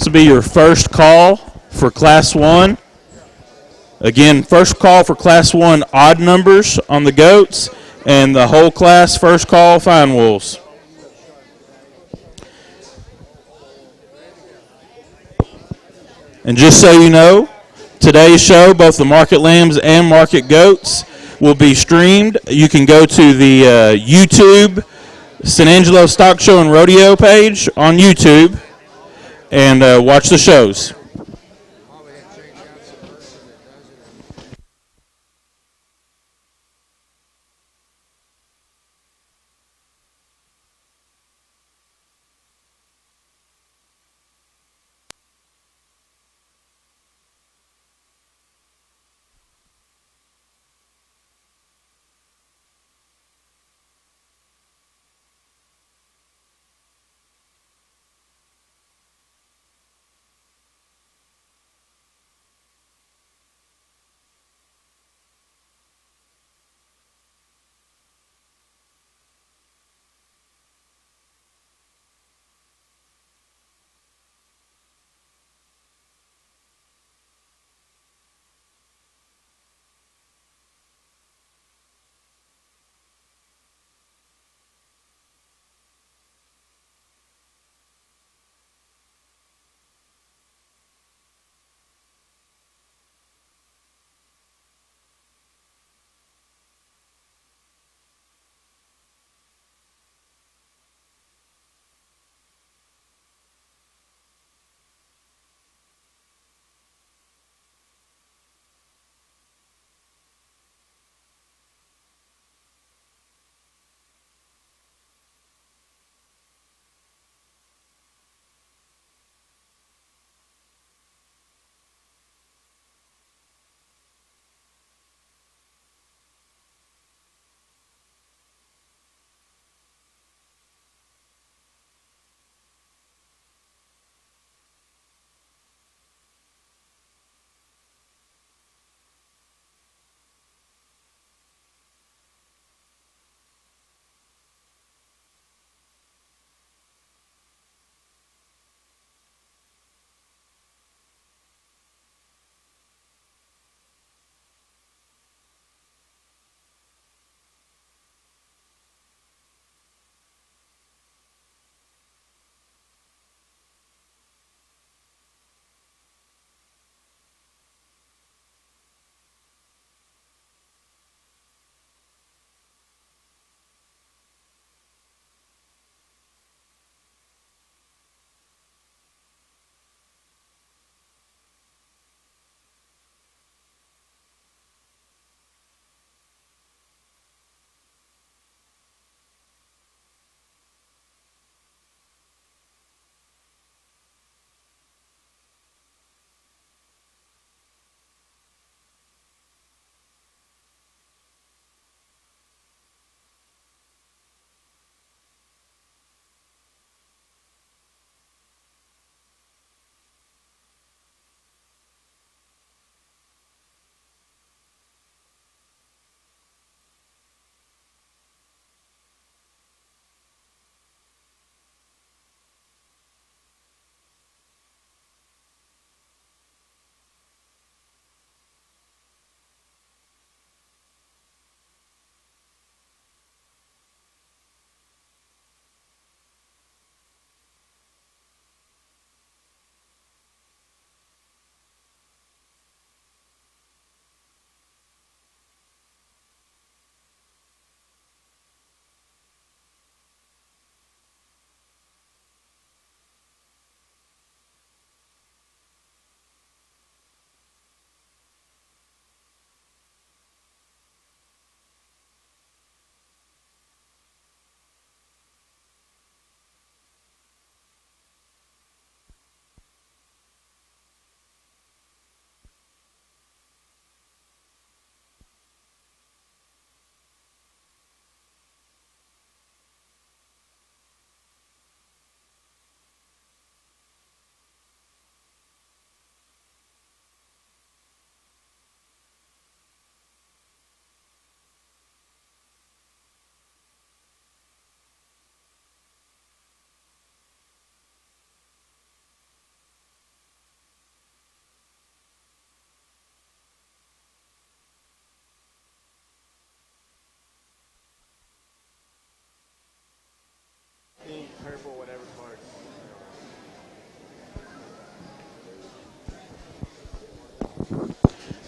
This will be your first call for Class 1. Again, first call for Class 1 odd numbers on the goats, and the whole class first call fine wolves. And just so you know, today's show, both the market lambs and market goats, will be streamed. You can go to the YouTube San Angelo Stock Show and Rodeo page on YouTube and watch the shows.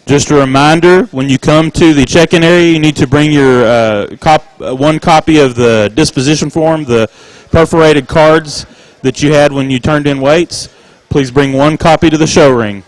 Just a reminder, when you come to the check-in area, you need to bring your one copy of the disposition form, the perforated cards that you had when you turned in weights. Please bring one copy to the show ring.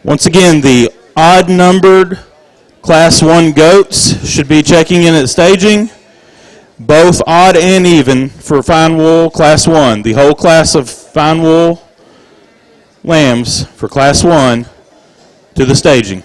Once again, the odd-numbered Class 1 goats should be checking in at staging. Both odd and even for fine wool Class 1. The whole class of fine wool lambs for Class 1 to the staging.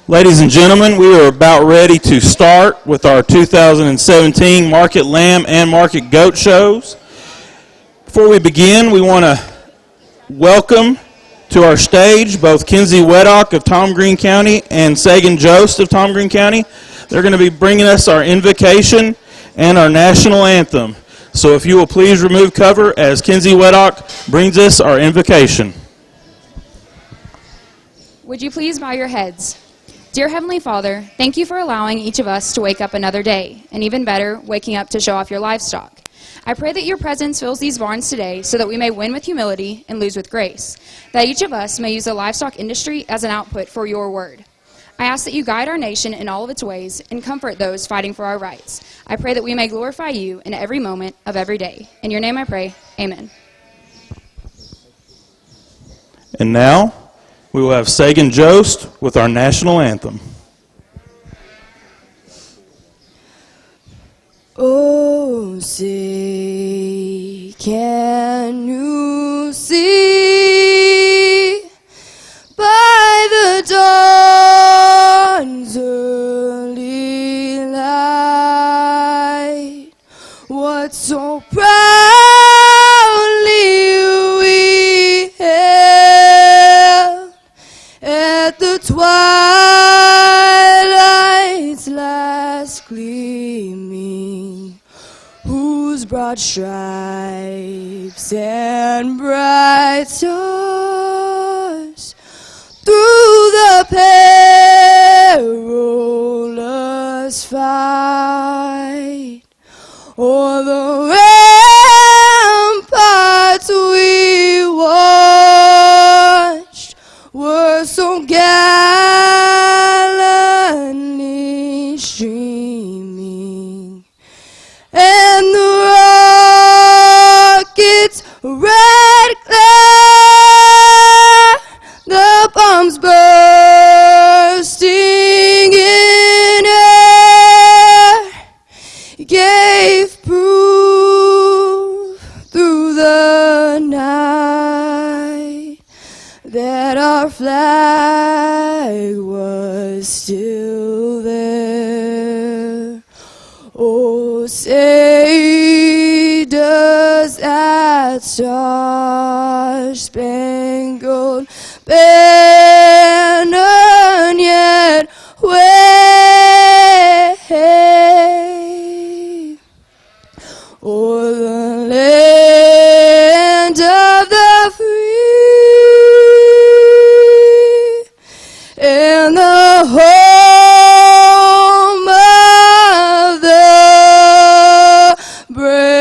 Ladies and gentlemen, we are about ready to start with our 2017 Market Lamb and Market Goat shows. Before we begin, we want to welcome to our stage both Kinsey Weddock of Tom Green County and Sagan Jost of Tom Green County. They're going to be bringing us our invocation and our national anthem. So if you will please remove cover as Kinsey Weddock brings us our invocation. Would you please bow your heads? Dear Heavenly Father, thank you for allowing each of us to wake up another day, and even better, waking up to show off your livestock. I pray that your presence fills these barns today so that we may win with humility and lose with grace, that each of us may use the livestock industry as an output for your word. I ask that you guide our nation in all of its ways and comfort those fighting for our rights. I pray that we may glorify you in every moment of every day. In your name I pray, amen. And now, we will have Sagan Jost with our national anthem. Oh, say, can you see by the dawn's early light what so proudly we hailed at the twilight's last gleaming, whose broad stripes and bright stars through the perilous fight o'er the ramparts we watched were so gallantly streaming, and the rocket's red glare, the bombs burst say does that star-spangled banner yet wave o'er the land of the free and the home of the brave.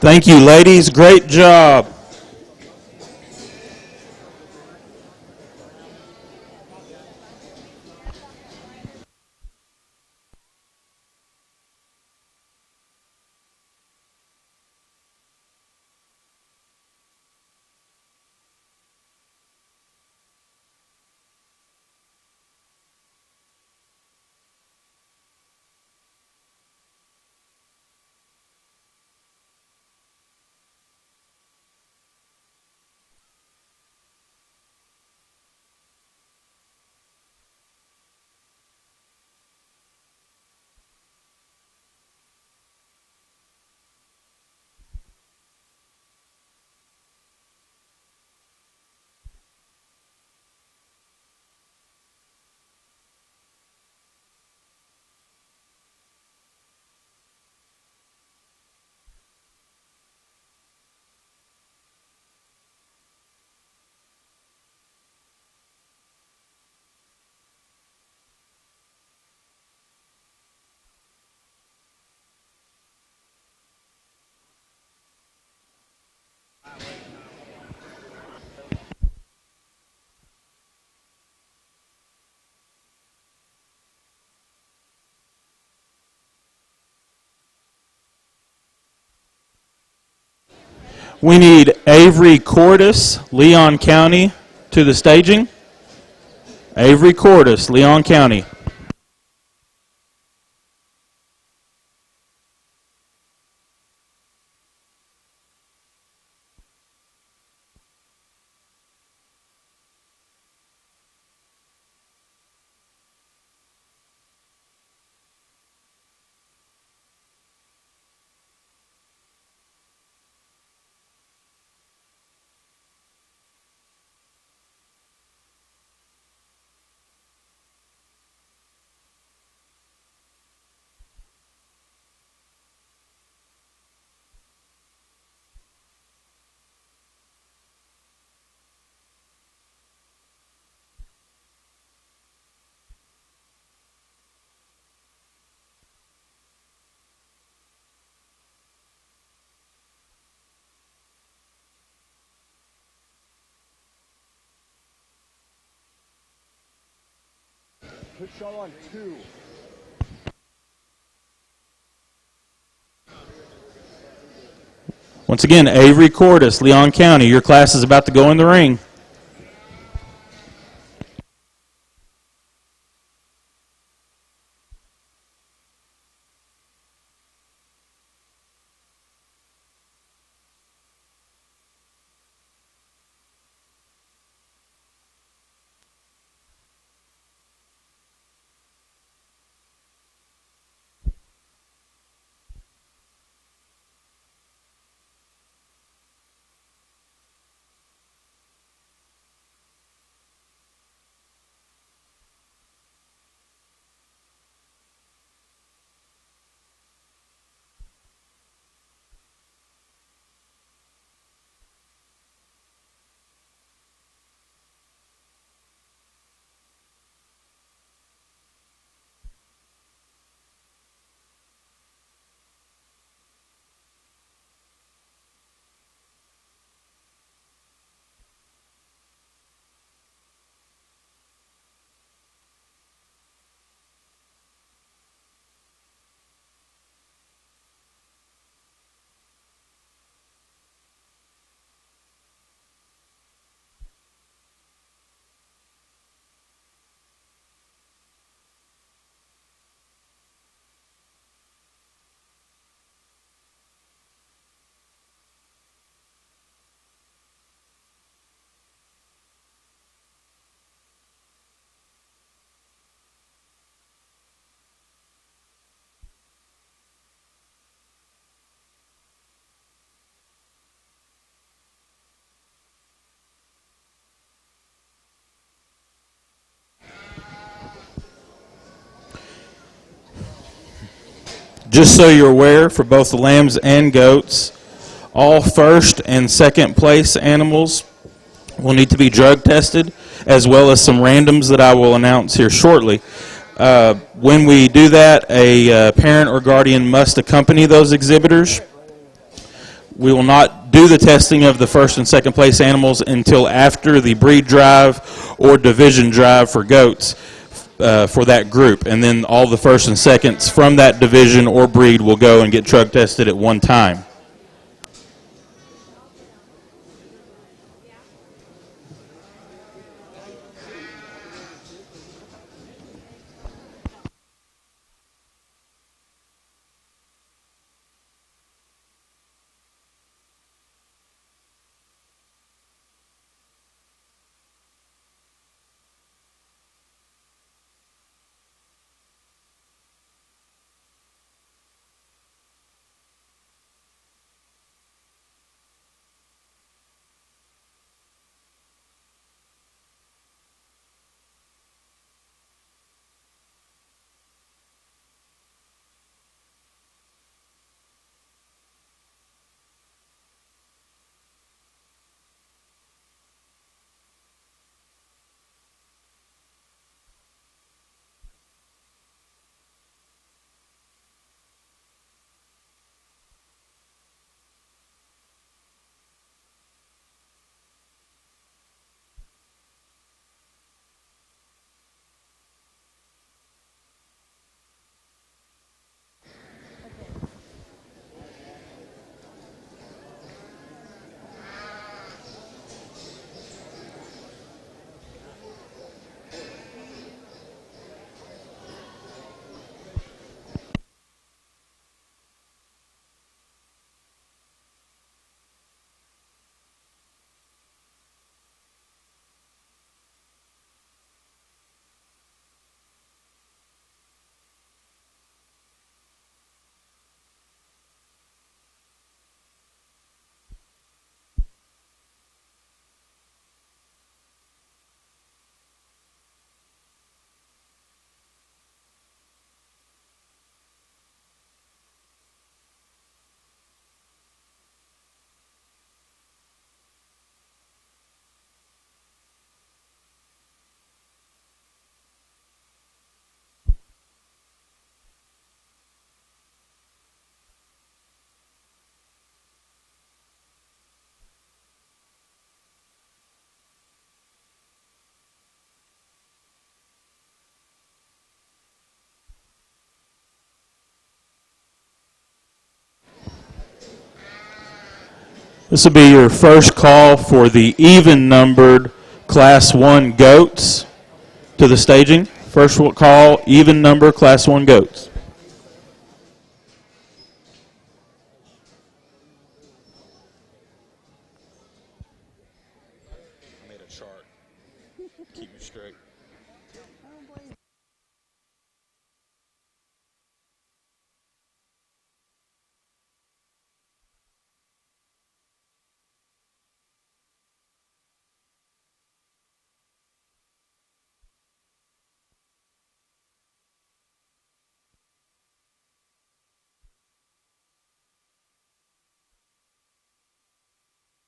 Thank you, ladies. Great job. We need Avery Cordis, Leon County, to the staging. Avery Cordis, Leon County. Put Shaw on 2. Once again, Avery Cordis, Leon County. Your class is about to go in the ring. Just so you're aware, for both the lambs and goats, all first and second place animals will need to be drug tested, as well as some randoms that I will announce here shortly. When we do that, a parent or guardian must accompany those exhibitors. We will not do the testing of the first and second place animals until after the breed drive or division drive for goats for that group. And then all the first and seconds from that division or breed will go and get drug tested at one time. This will be your first call for the even-numbered Class 1 goats to the staging. First call, even number Class 1 goats. I made a chart. Keep me straight.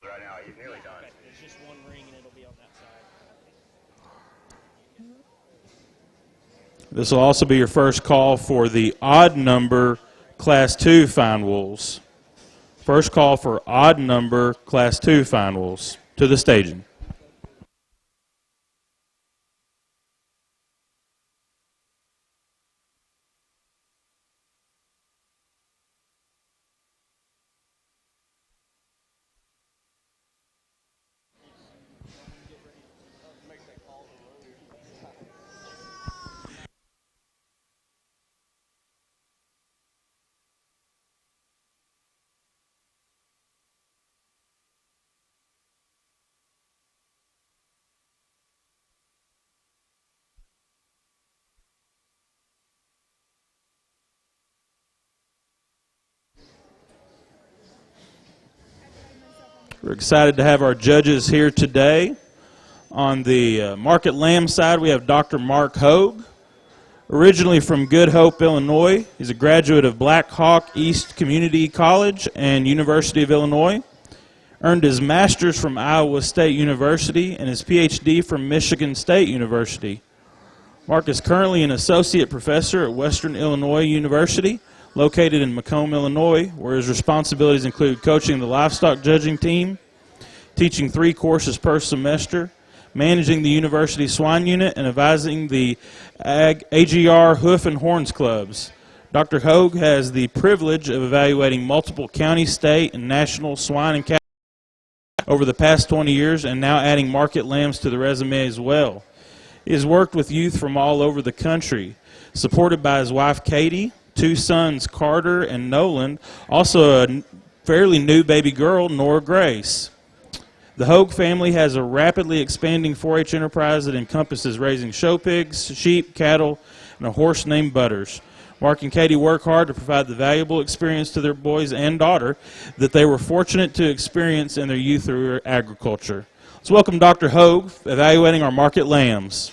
Right now, you're nearly done. Okay, there's just one ring and it'll be on that side. This will also be your first call for the odd number Class 2 fine wools. First call for odd number Class 2 fine wools to the staging. We're excited to have our judges here today. On the market lamb side, we have Dr. Mark Hogue. Originally from Good Hope, Illinois, he's a graduate of Black Hawk East Community College and University of Illinois. Earned his master's from Iowa State University and his PhD from Michigan State University. Mark is currently an associate professor at Western Illinois University, located in Macomb, Illinois, where his responsibilities include coaching the livestock judging team, teaching 3 courses per semester, managing the university swine unit, and advising the AGR Hoof and Horns clubs. Dr. Hogue has the privilege of evaluating multiple county, state, and national swine and cattle over the past 20 years, and now adding market lambs to the resume as well. He has worked with youth from all over the country, supported by his wife Katie, 2 sons Carter and Nolan, also a fairly new baby girl, Nora Grace. The Hogue family has a rapidly expanding 4-H enterprise that encompasses raising show pigs, sheep, cattle, and a horse named Butters. Mark and Katie work hard to provide the valuable experience to their boys and daughter that they were fortunate to experience in their youth through agriculture. Let's welcome Dr. Hogue, evaluating our market lambs.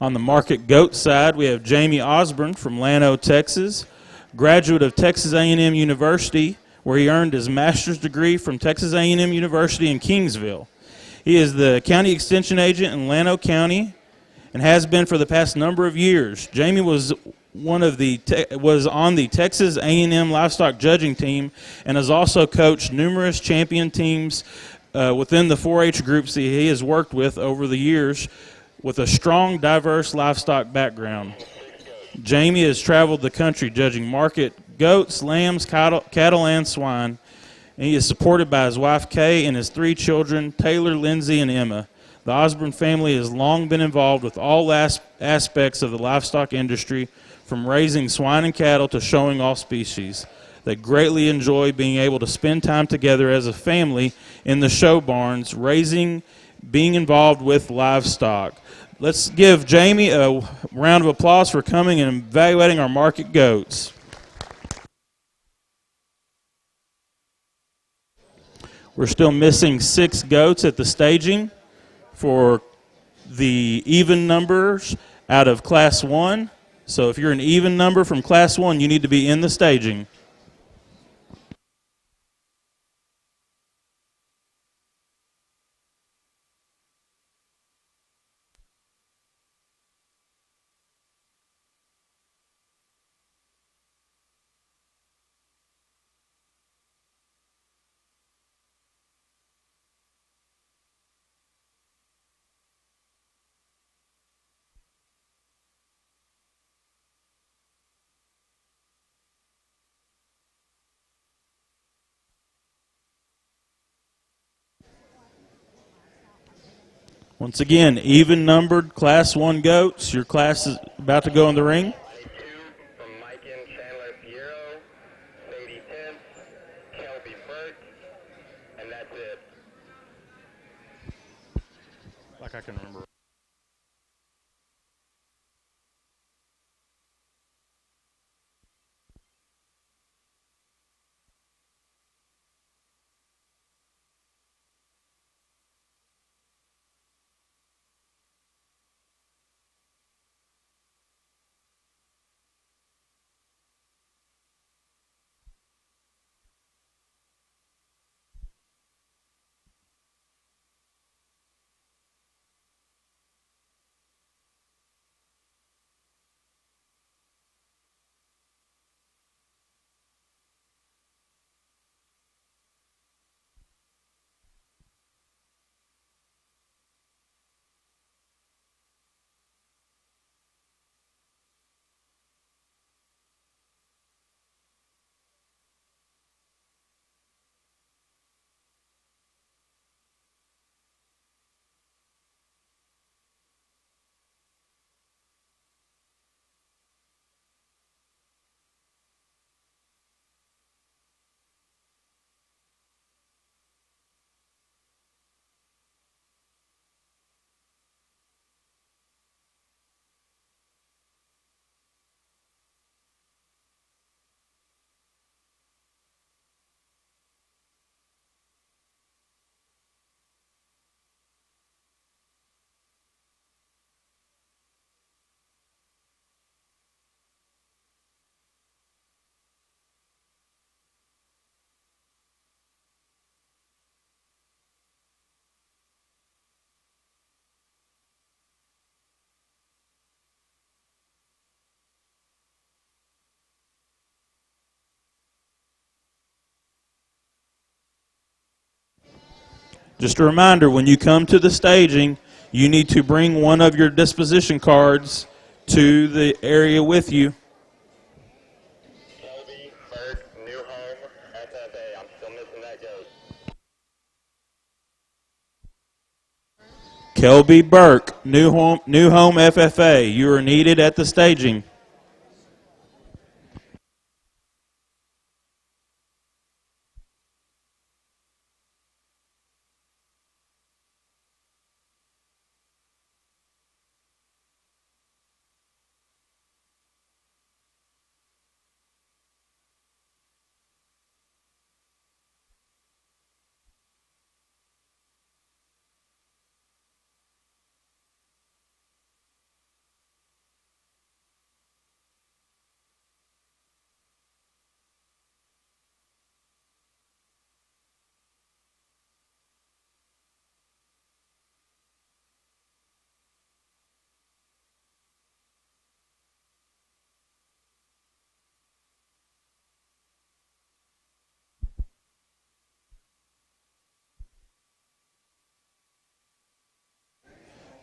On the market goat side, we have Jamie Osborne from Llano, Texas, graduate of Texas A&M University, where he earned his master's degree from Texas A&M University in Kingsville. He is the county extension agent in Llano County and has been for the past number of years. Jamie was on the Texas A&M livestock judging team and has also coached numerous champion teams within the 4-H groups that he has worked with over the years, with a strong, diverse livestock background. Jamie has traveled the country judging market goats, lambs, cattle, and swine. And he is supported by his wife Kay and his 3 children, Taylor, Lindsay, and Emma. The Osborne family has long been involved with all aspects of the livestock industry, from raising swine and cattle to showing all species. They greatly enjoy being able to spend time together as a family in the show barns, being involved with livestock. Let's give Jamie a round of applause for coming and evaluating our market goats. We're still missing 6 goats at the staging for the even numbers out of Class 1. So if you're an even number from Class 1, you need to be in the staging. Once again, even-numbered Class 1 goats. Your class is about to go in the ring. 22 from Mikan Chandler Fierro, Sadie Pence, Kelby Burt, and that's it. Like I can remember. Just a reminder, when you come to the staging, you need to bring one of your disposition cards to the area with you. Kelby, Burke, New Home, FFA. I'm still missing that goat. Kelby Burke, New Home FFA. You are needed at the staging.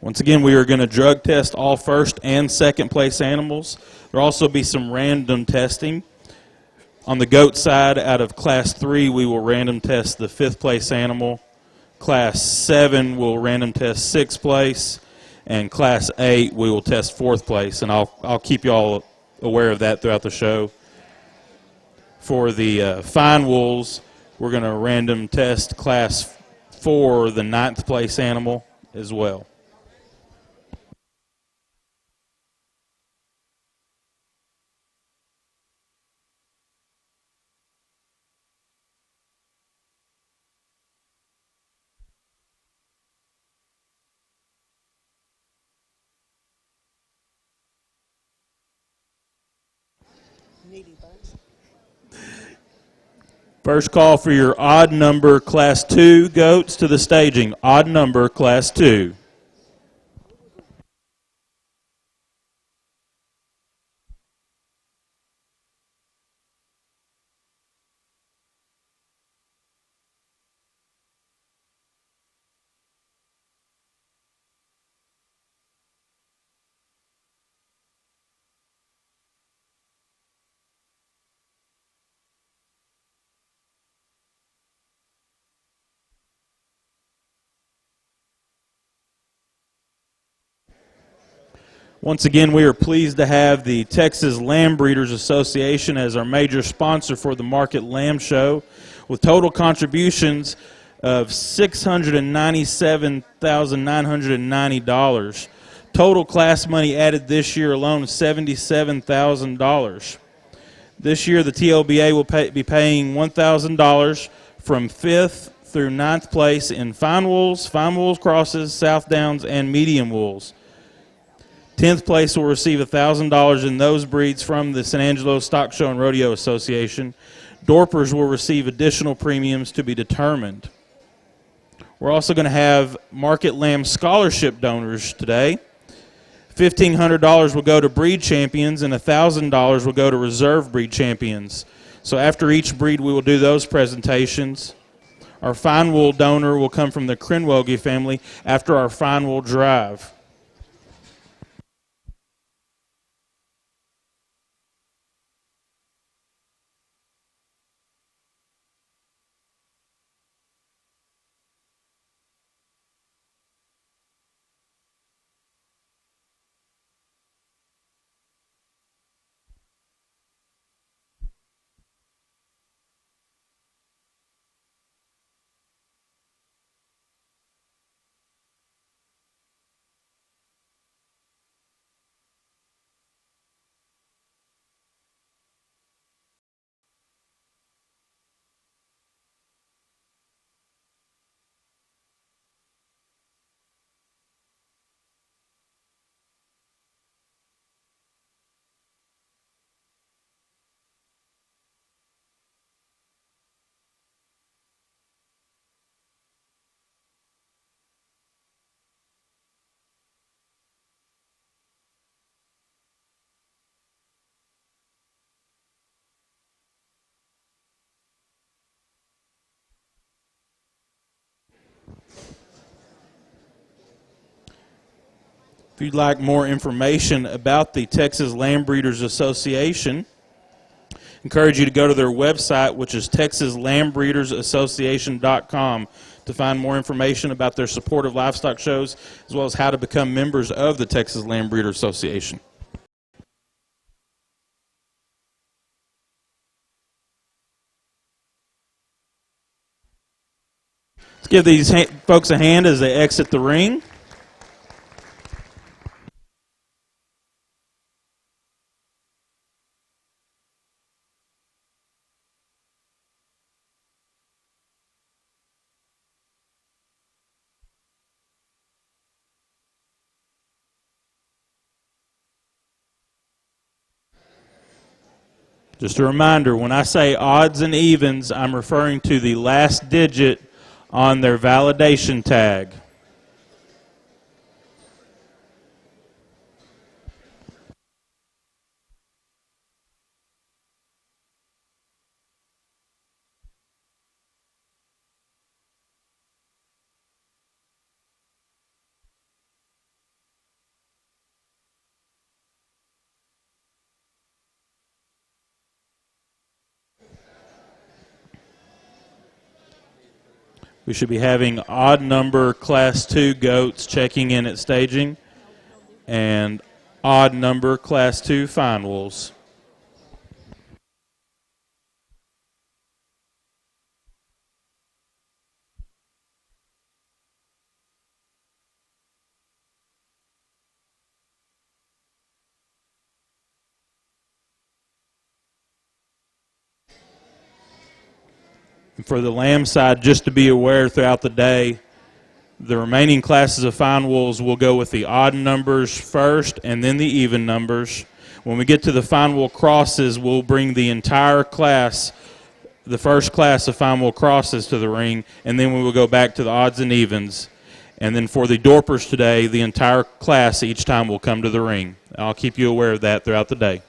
Once again, we are going to drug test all first and second place animals. There will also be some random testing. On the goat side, out of Class 3, we will random test the 5th place animal. Class 7 will random test 6th place. And Class 8, we will test 4th place. And I'll keep you all aware of that throughout the show. For the fine wools, we're going to random test Class 4, the 9th place animal, as well. First call for your odd number Class 2 goats to the staging. Odd number Class 2. Once again, we are pleased to have the Texas Lamb Breeders Association as our major sponsor for the Market Lamb Show, with total contributions of $697,990. Total class money added this year alone is $77,000. This year, the TLBA will be paying $1,000 from 5th through 9th place in fine wools crosses, South Downs, and medium wools. 10th place will receive $1,000 in those breeds from the San Angelo Stock Show and Rodeo Association. Dorpers will receive additional premiums to be determined. We're also going to have Market Lamb scholarship donors today. $1,500 will go to breed champions and $1,000 will go to reserve breed champions. So after each breed, we will do those presentations. Our fine wool donor will come from the Krenwelge family after our fine wool drive. If you'd like more information about the Texas Lamb Breeders Association, I encourage you to go to their website, which is texaslambreedersassociation.com, to find more information about their support of livestock shows, as well as how to become members of the Texas Lamb Breeder Association. Let's give these folks a hand as they exit the ring. Just a reminder, when I say odds and evens, I'm referring to the last digit on their validation tag. We should be having odd number Class 2 goats checking in at staging and odd number Class 2 fine wolves. And for the lamb side, just to be aware throughout the day, the remaining classes of fine wolves will go with the odd numbers first and then the even numbers. When we get to the fine wool crosses, we'll bring the entire class, the first class of fine wool crosses, to the ring, and then we will go back to the odds and evens. And then for the Dorpers today, the entire class each time will come to the ring. I'll keep you aware of that throughout the day.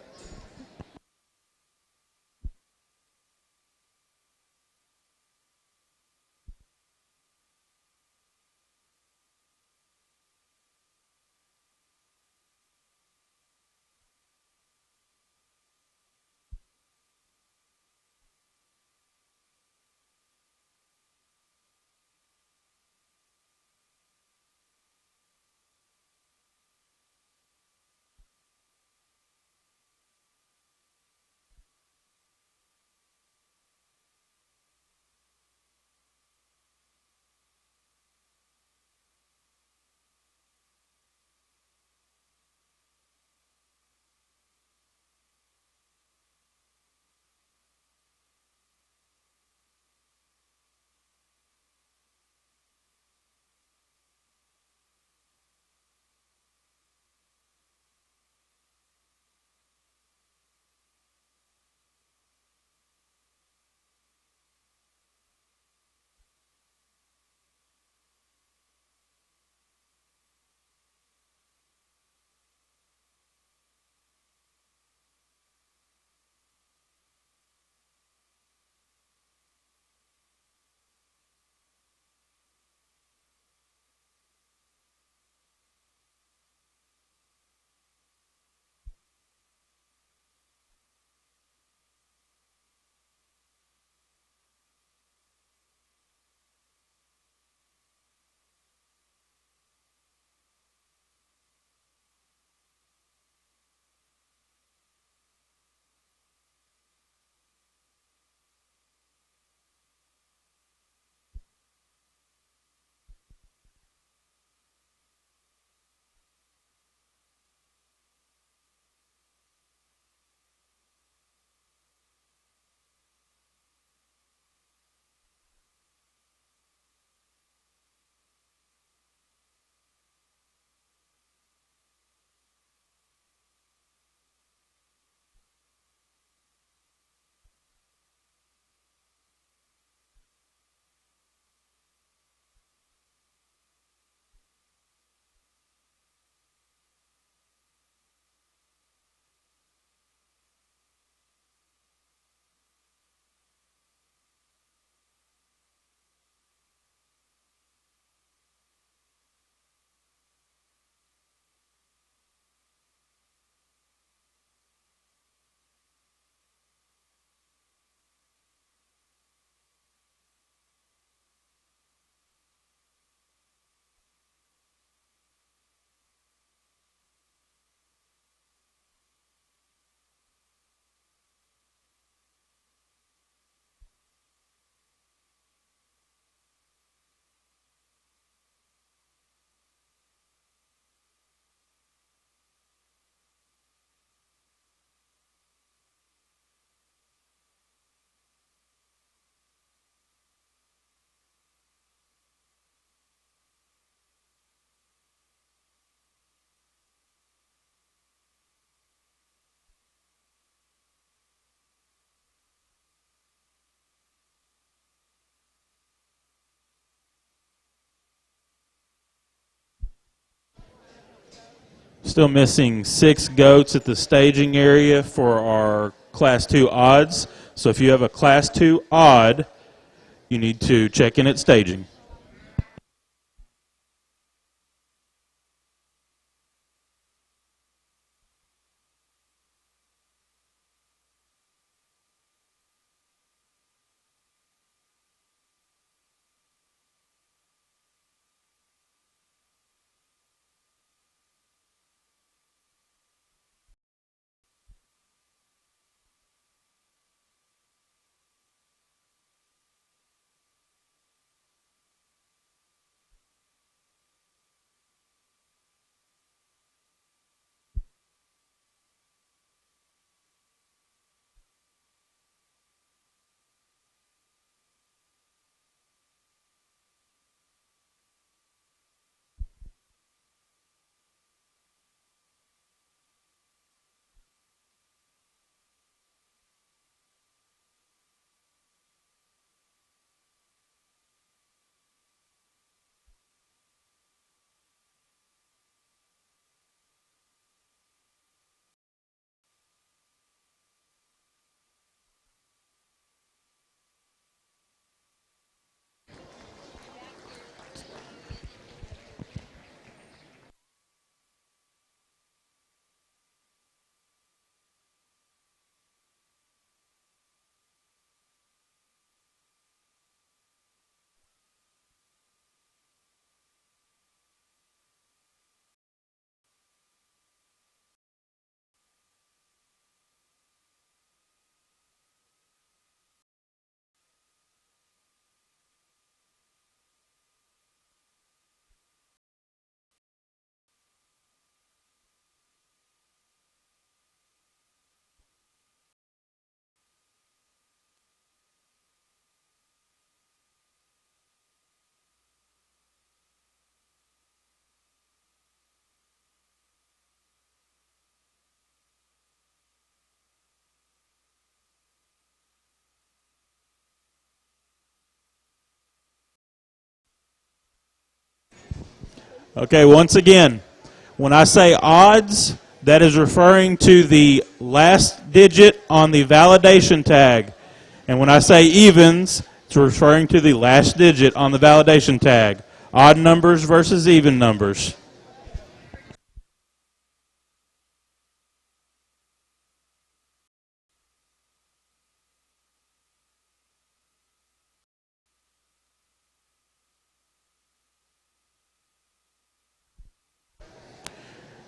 Still missing 6 goats at the staging area for our Class 2 odds. So if you have a Class 2 odd, you need to check in at staging. Okay, once again, when I say odds, that is referring to the last digit on the validation tag. And when I say evens, it's referring to the last digit on the validation tag. Odd numbers versus even numbers.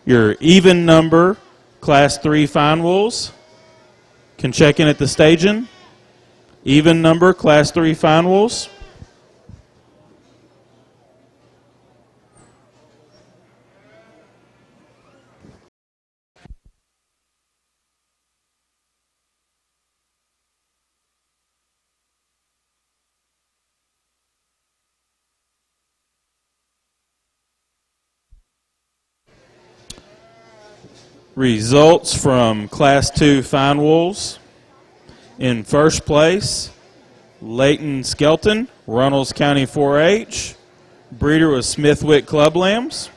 Your even number Class 3 fine wools can check in at the staging. Even number Class 3 fine wools. Results from Class 2 fine wools. In first place, Leighton Skelton, Runnels County 4-H. Breeder was Smithwick Club Lambs.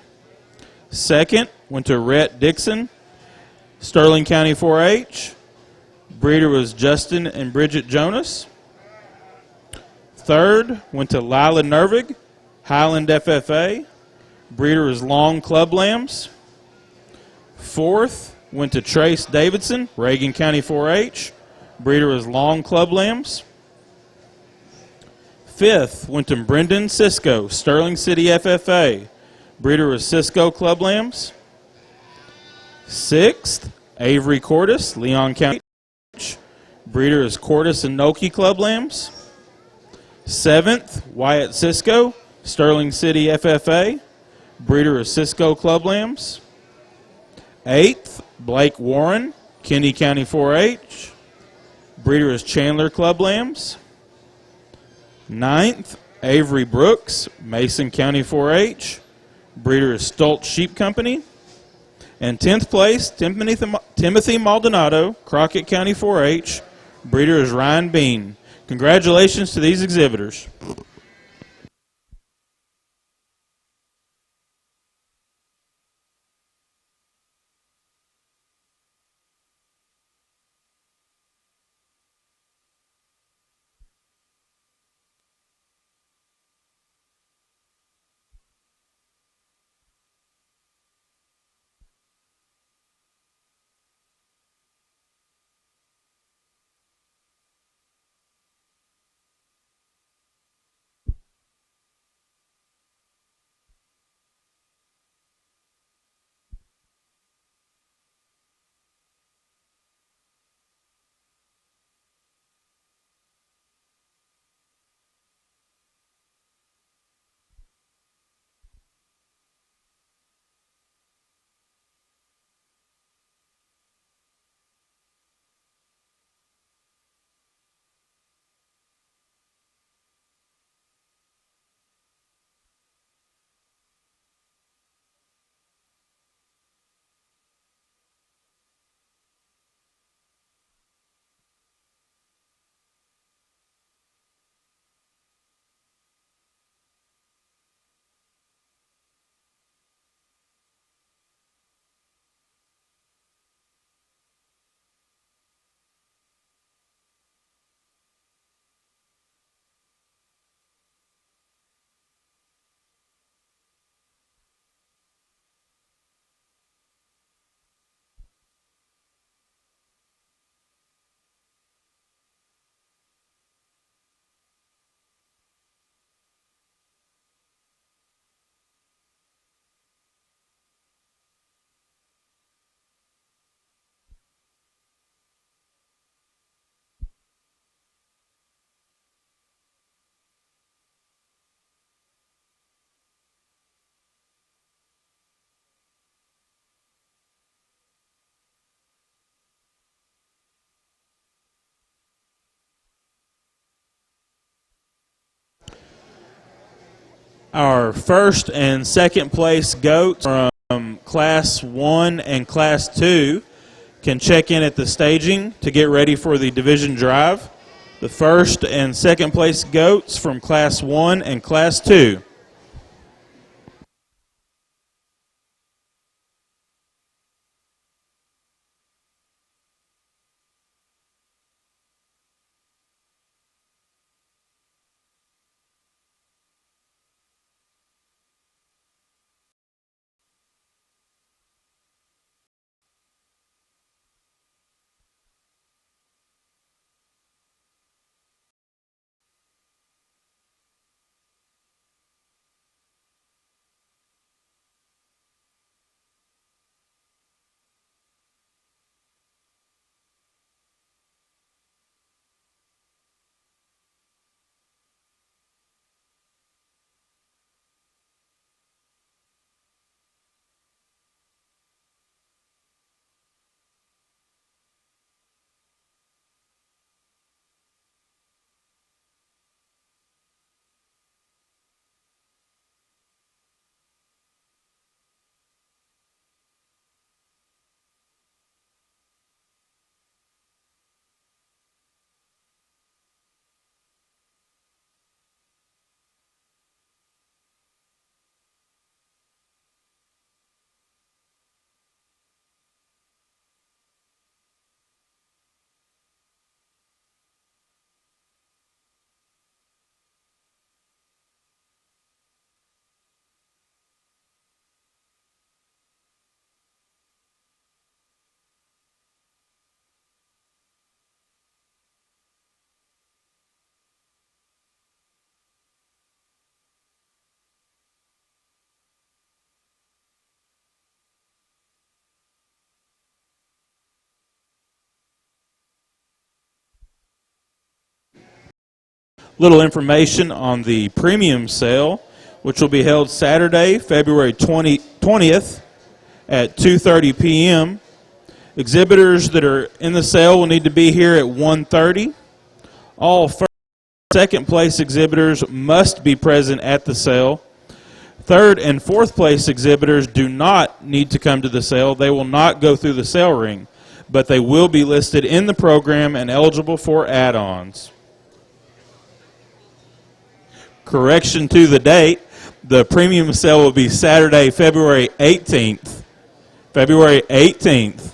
Second went to Rhett Dixon, Sterling County 4-H. Breeder was Justin and Bridget Jonas. Third went to Lila Nervig, Highland FFA. Breeder was Long Club Lambs. Fourth went to Trace Davidson, Reagan County 4-H. Breeder was Long Club Lambs. Fifth went to Brendan Cisco, Sterling City FFA. Breeder was Cisco Club Lambs. Sixth, Avery Cordis, Leon County. Breeder is Cordis and Noki Club Lambs. Seventh, Wyatt Cisco, Sterling City FFA. Breeder is Cisco Club Lambs. Eighth, Blake Warren, Kinney County 4-H. Breeder is Chandler Club Lambs. Ninth, Avery Brooks, Mason County 4-H. Breeder is Stoltz Sheep Company. And 10th place, Timothy Maldonado, Crockett County 4-H. Breeder is Ryan Bean. Congratulations to these exhibitors. Our first and second place goats from Class 1 and Class 2 can check in at the staging to get ready for the division drive. The first and second place goats from Class 1 and Class 2. Little information on the premium sale, which will be held Saturday, February 20th at 2:30 p.m. Exhibitors that are in the sale will need to be here at 1:30. All first and second place exhibitors must be present at the sale. Third and fourth place exhibitors do not need to come to the sale. They will not go through the sale ring, but they will be listed in the program and eligible for add-ons. Correction to the date, the premium sale will be Saturday, February 18th. February 18th.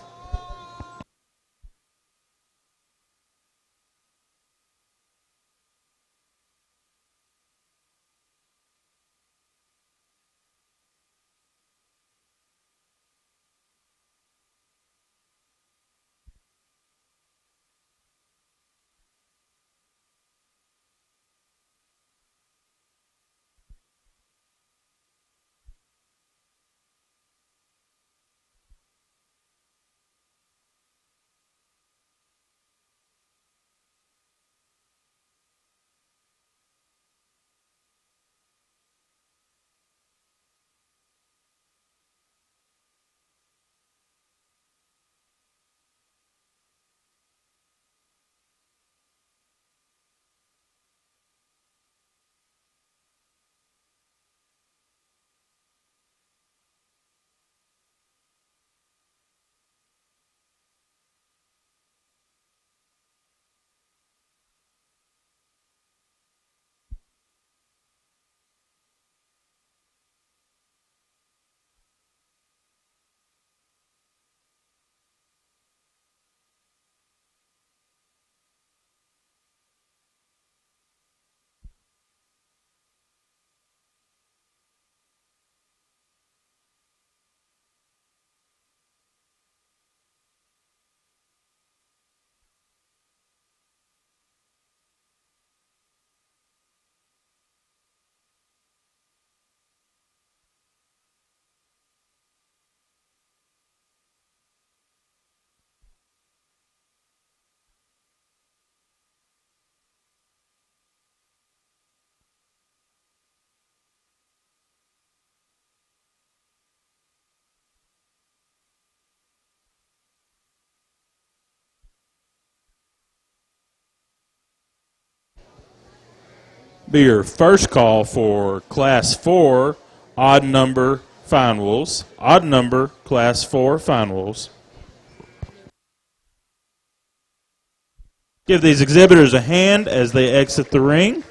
be your first call for Class 4 odd number finals. Odd number Class 4 finals. Give these exhibitors a hand as they exit the ring.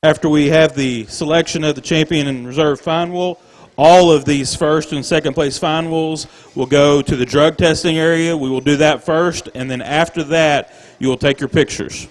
After we have the selection of the champion and reserve fine wool, all of these first and second place fine wools will go to the drug testing area. We will do that first, and then after that, you will take your pictures.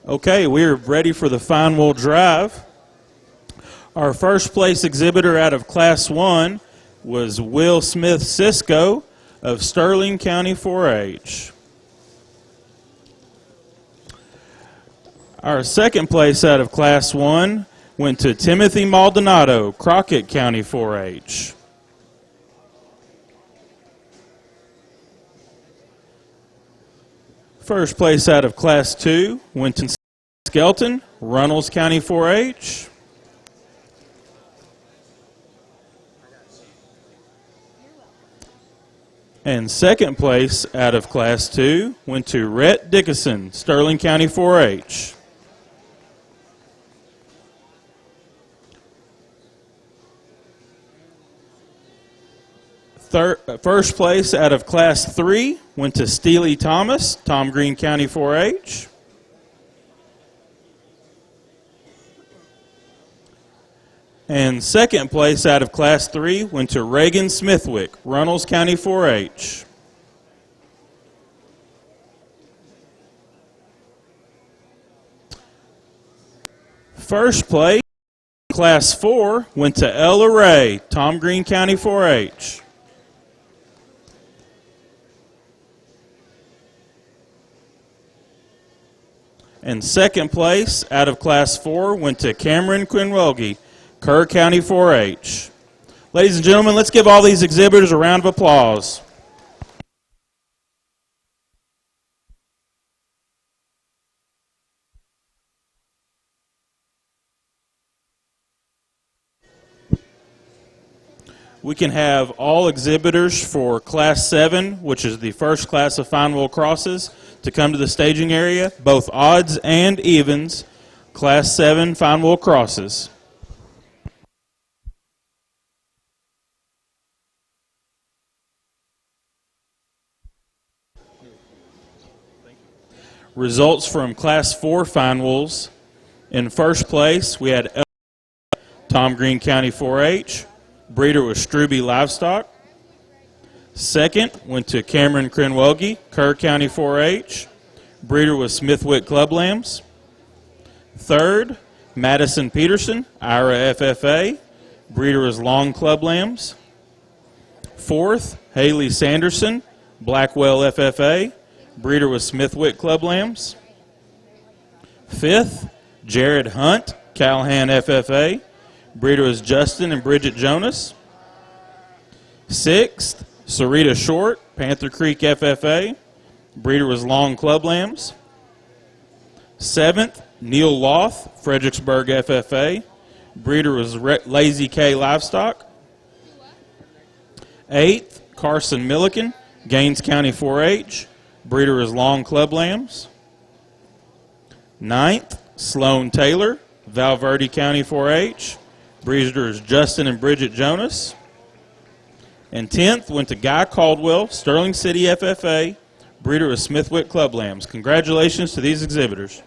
Okay, we're ready for the fine wool drive. Our first place exhibitor out of Class 1 was Will Smith Cisco of Sterling County 4-H. Our second place out of Class 1 went to Timothy Maldonado, Crockett County 4-H. First place out of Class 2 went to Skelton, Runnels County 4-H. And second place out of Class 2 went to Rhett Dickinson, Sterling County 4-H. First place out of Class 3 went to Steely Thomas, Tom Green County 4-H. And second place out of Class 3 went to Reagan Smithwick, Runnels County 4-H. First place, Class 4, went to Ella Ray, Tom Green County 4-H. And second place out of Class 4 went to Cameron Quinwelge, Kerr County 4-H. Ladies and gentlemen, let's give all these exhibitors a round of applause. We can have all exhibitors for Class 7, which is the first class of fine wool crosses, to come to the staging area, both odds and evens, Class 7 fine wool crosses. Results from Class 4 fine wools. In first place, we had Tom Green County 4-H. Breeder was Struby Livestock. Second went to Cameron Quinwelge, Kerr County 4-H. Breeder was Smithwick Club Lambs. Third, Madison Peterson, Ira FFA. Breeder was Long Club Lambs. Fourth, Haley Sanderson, Blackwell FFA. Breeder was Smithwick Club Lambs. Fifth, Jared Hunt, Callahan FFA. Breeder was Justin and Bridget Jonas. Sixth, Sarita Short, Panther Creek FFA. Breeder was Long Club Lambs. Seventh, Neil Loth, Fredericksburg FFA. Breeder was Lazy K Livestock. Eighth, Carson Milliken, Gaines County 4-H. Breeder was Long Club Lambs. Ninth, Sloan Taylor, Valverde County 4-H. Breeder is Justin and Bridget Jonas. And 10th went to Guy Caldwell, Sterling City FFA. Breeder was Smithwick Club Lambs. Congratulations to these exhibitors.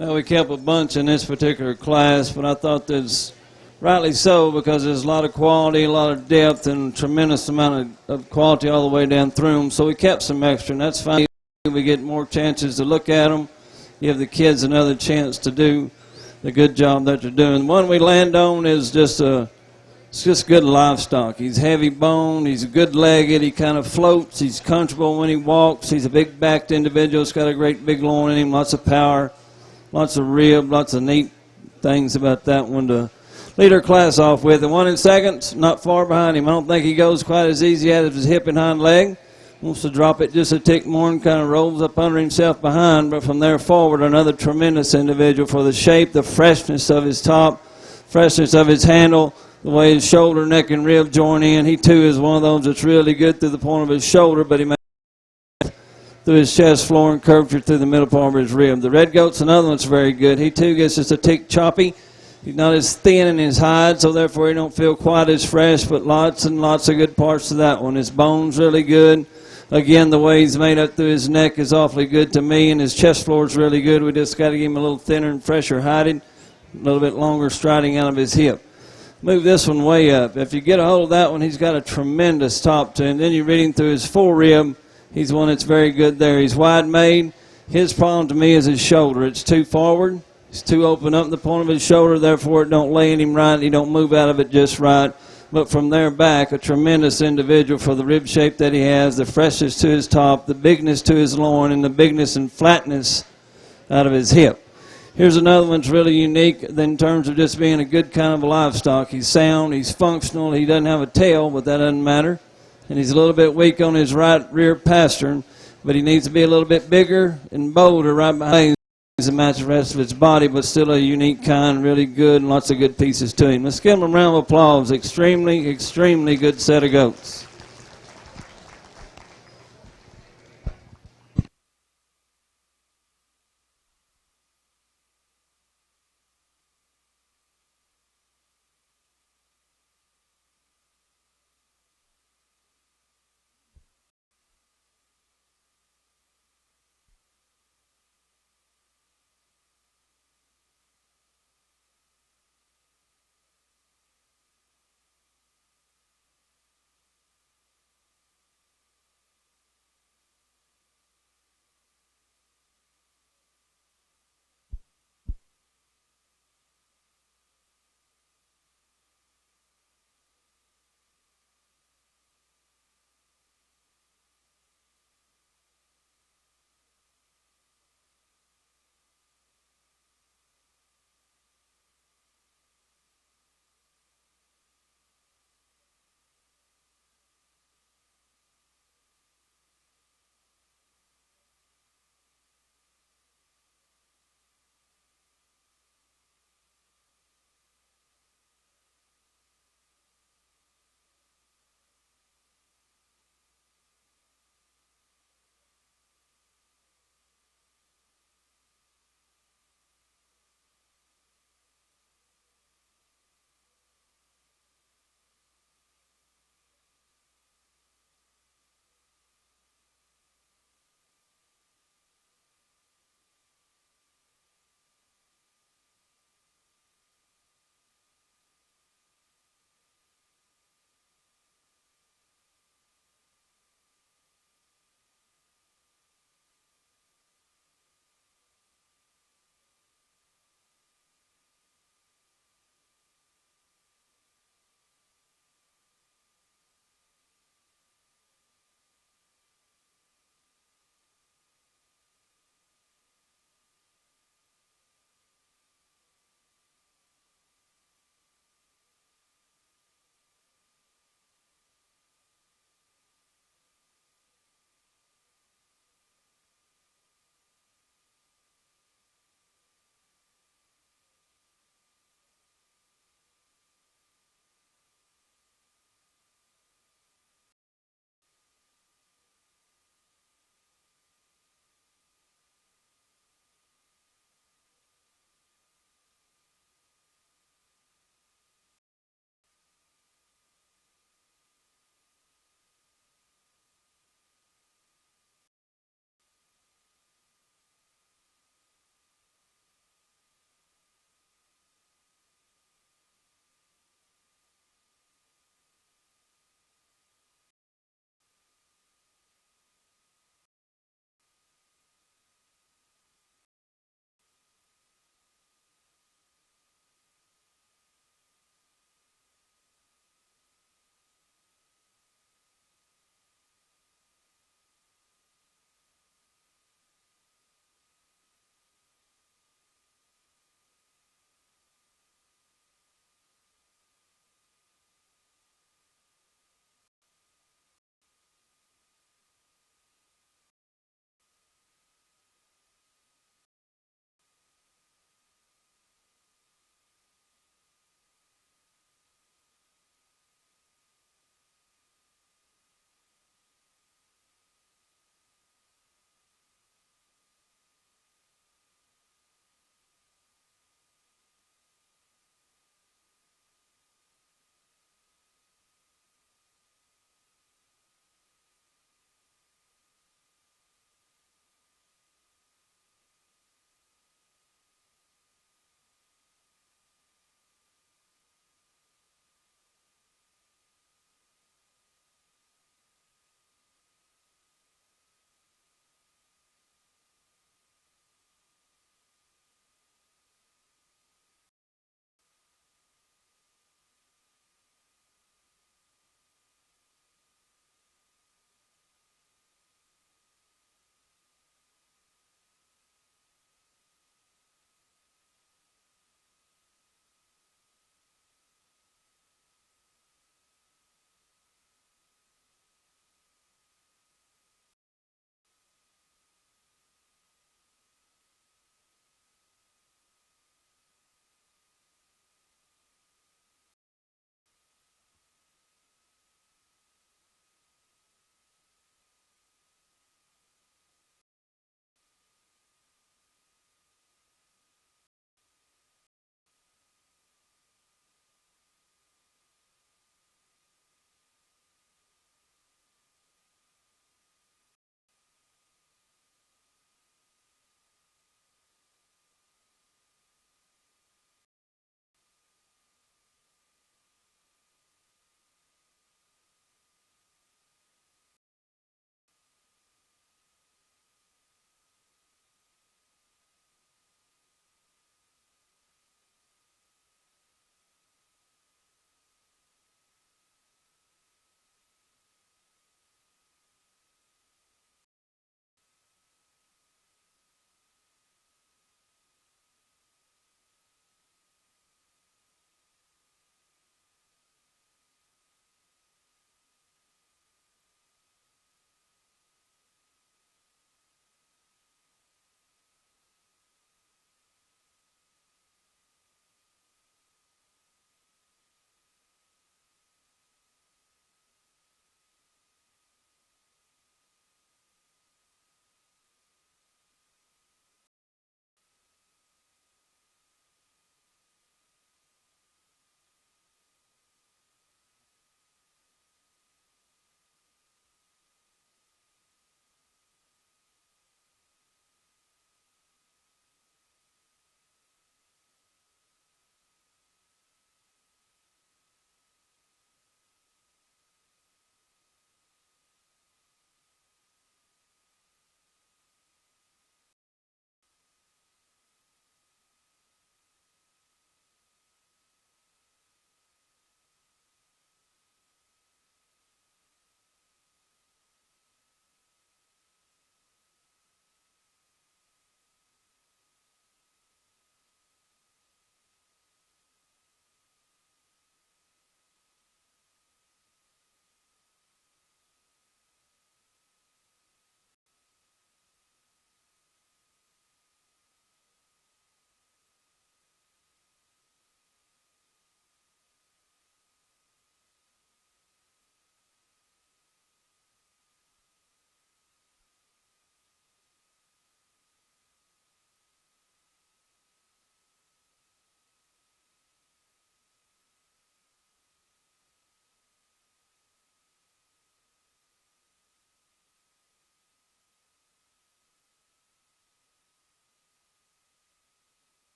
Well, we kept a bunch in this particular class, but I thought that's rightly so because there's a lot of quality, a lot of depth, and a tremendous amount of quality all the way down through them. So we kept some extra, and that's fine. We get more chances to look at them, give the kids another chance to do the good job that they're doing. The one we land on is it's just good livestock. He's heavy boned. He's good-legged. He kind of floats. He's comfortable when he walks. He's a big-backed individual. He's got a great big loin in him, lots of power, lots of rib, lots of neat things about that one to lead our class off with. The one in second, not far behind him. I don't think he goes quite as easy as his hip and hind leg. Wants to drop it just a tick more and kind of rolls up under himself behind. But from there forward, another tremendous individual for the shape, the freshness of his top, freshness of his handle, the way his shoulder, neck, and rib join in. He, too, is one of those that's really good through the point of his shoulder, but he makes through his chest, floor, and curvature through the middle part of his rib. The red goat's another one that's very good. He, too, gets just a tick choppy. He's not as thin in his hide, so therefore he don't feel quite as fresh, but lots and lots of good parts to that one. His bone's really good. Again, the way he's made up through his neck is awfully good to me, and his chest floor is really good. We just got to give him a little thinner and fresher hiding, a little bit longer striding out of his hip. Move this one way up. If you get a hold of that one, he's got a tremendous top to him. Then you read him through his full rib. He's one that's very good there. He's wide made. His problem to me is his shoulder. It's too forward. It's too open up the point of his shoulder, therefore it don't lay in him right. He don't move out of it just right. But from there back, a tremendous individual for the rib shape that he has, the freshness to his top, the bigness to his loin, and the bigness and flatness out of his hip. Here's another one that's really unique in terms of just being a good kind of a livestock. He's sound, he's functional, he doesn't have a tail, but that doesn't matter. And he's a little bit weak on his right rear pastern, but he needs to be a little bit bigger and bolder right behind to match the rest of his body, but still a unique kind, really good, and lots of good pieces to him. Let's give him a round of applause. Extremely, extremely good set of goats.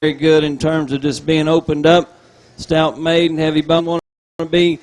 very good in terms of just being opened up, stout made and heavy bone. Want to be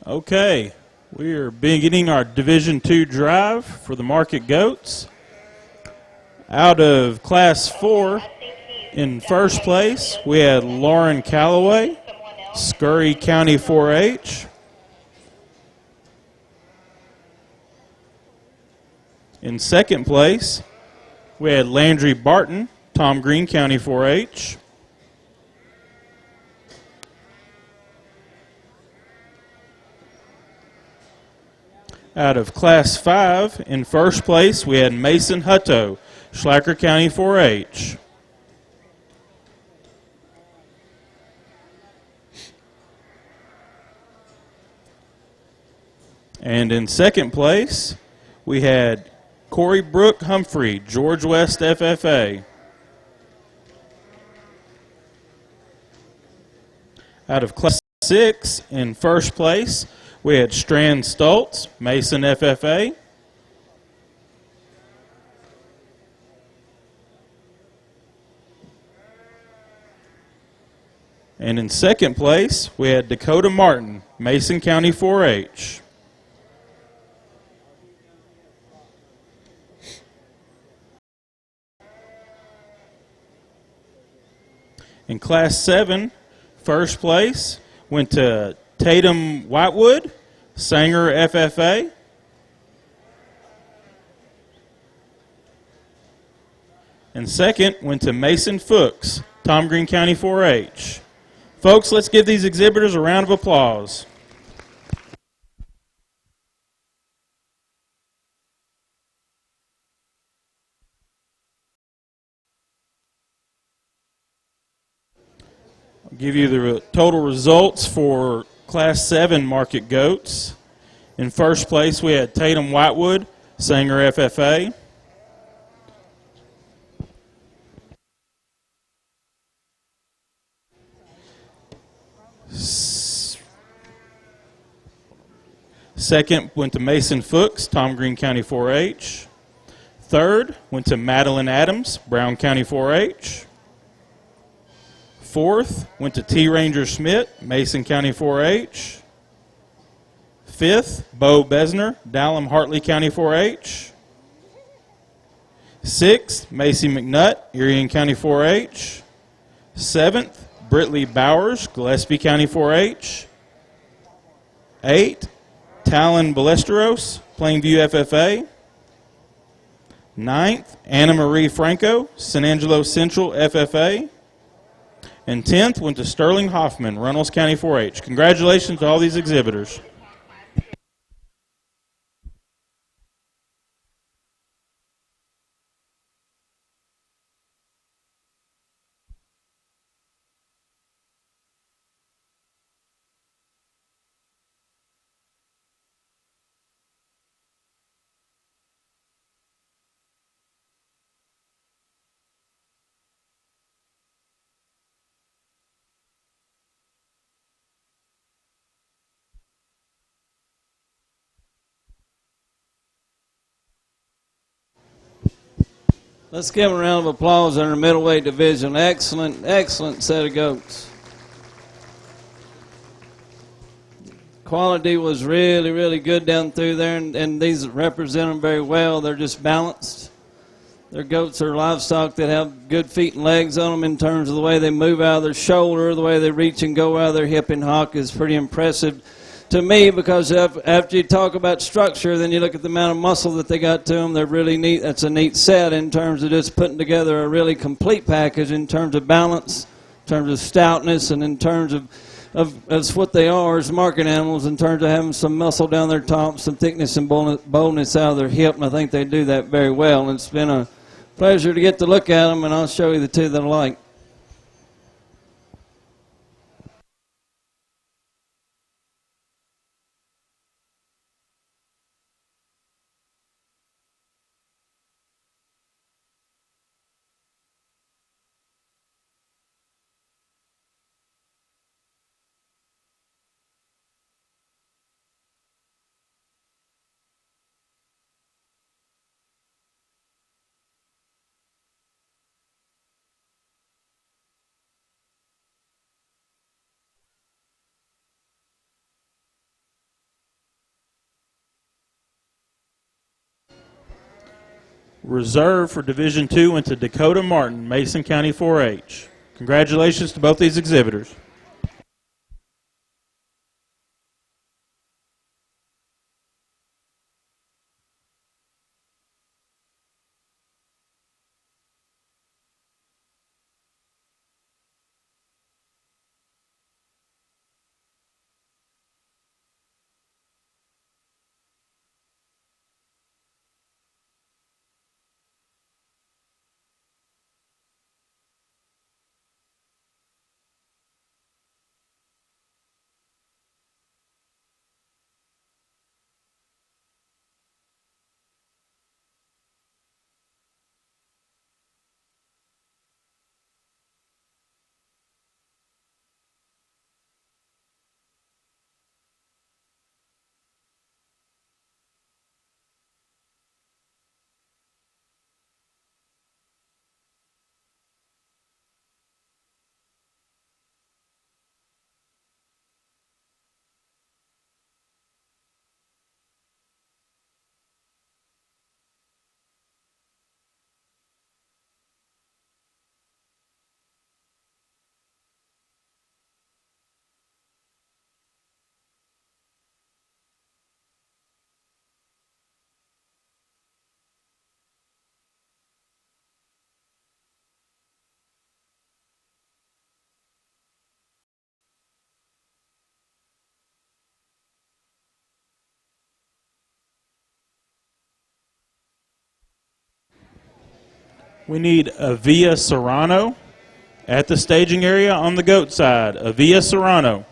Okay, we are beginning our Division II drive for the Market Goats. Out of Class 4, in first place, we had Lauren Calloway, Scurry County 4-H. In second place, we had Landry Barton, Tom Green County 4-H. Out of Class 5, in first place, we had Mason Hutto, Schlacker County 4-H. And in second place, we had Corey Brooke Humphrey, George West FFA. Out of Class 6, in first place, we had Strand Stoltz, Mason FFA. And in second place, we had Dakota Martin, Mason County 4-H. In Class 7, first place went to Tatum Whitewood, Sanger FFA. And second went to Mason Fuchs, Tom Green County 4-H. Folks, let's give these exhibitors a round of applause. I'll give you the total results for Class 7 Market Goats. In first place, we had Tatum Whitewood, Sanger FFA. Second went to Mason Fuchs, Tom Green County 4-H. Third went to Madeline Adams, Brown County 4-H. Fourth went to T. Ranger Schmidt, Mason County 4-H. Fifth, Bo Besner, Dallam Hartley County 4-H. Sixth, Macy McNutt, Irion County 4-H. Seventh, Britley Bowers, Gillespie County 4-H. Eight, Talon Ballesteros, Plainview FFA. Ninth, Anna Marie Franco, San Angelo Central FFA. And 10th went to Sterling Hoffman, Runnels County 4-H. Congratulations to all these exhibitors. Let's give them a round of applause in our middleweight division. Excellent, excellent set of goats. Quality was really, really good down through there, and these represent them very well. They're just balanced. Their goats are livestock that have good feet and legs on them in terms of the way they move out of their shoulder, the way they reach and go out of their hip and hock is pretty impressive to me, because after you talk about structure, then you look at the amount of muscle that they got to them. They're really neat. That's a neat set in terms of just putting together a really complete package in terms of balance, in terms of stoutness, and in terms of as what they are as market animals, in terms of having some muscle down their top, some thickness and boldness out of their hip, and I think they do that very well. And it's been a pleasure to get to look at them, and I'll show you the two that I like. Reserve for Division II went to Dakota Martin, Mason County 4-H. Congratulations to both these exhibitors. We need Avia Serrano at the staging area on the goat side. Avia Serrano.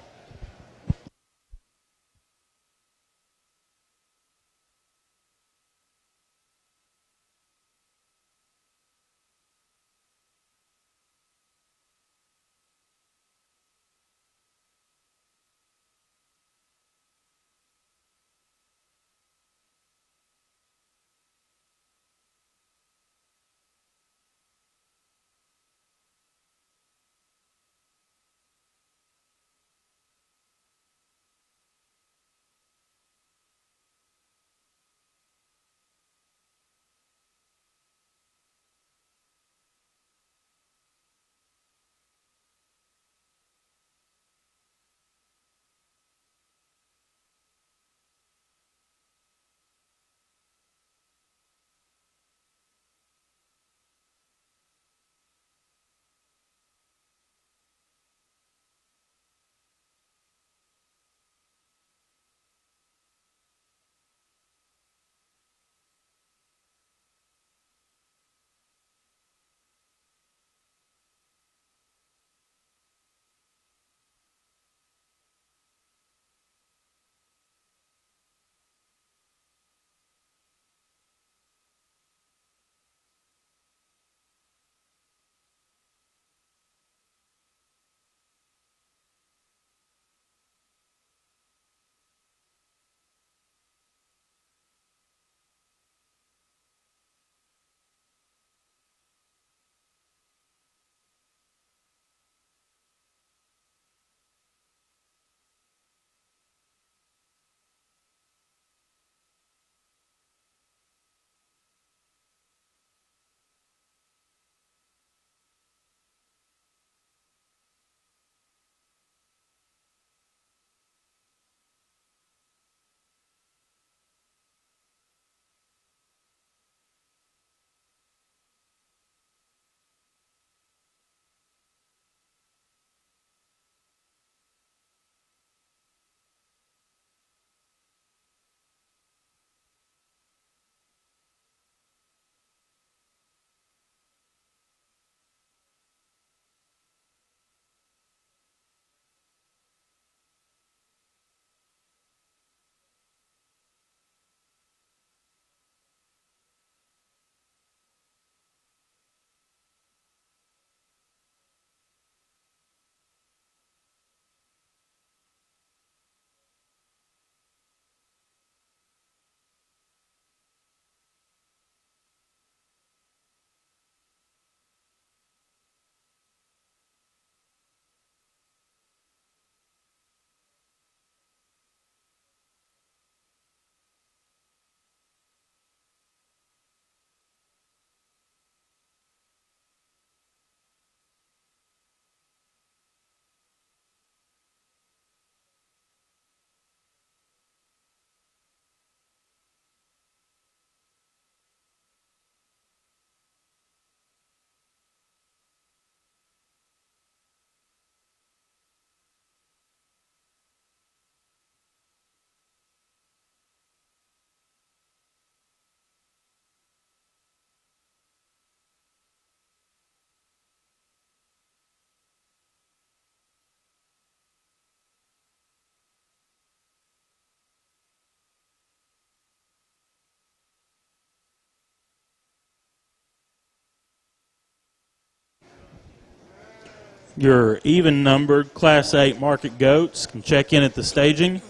Your even-numbered Class 8 market goats can check in at the staging.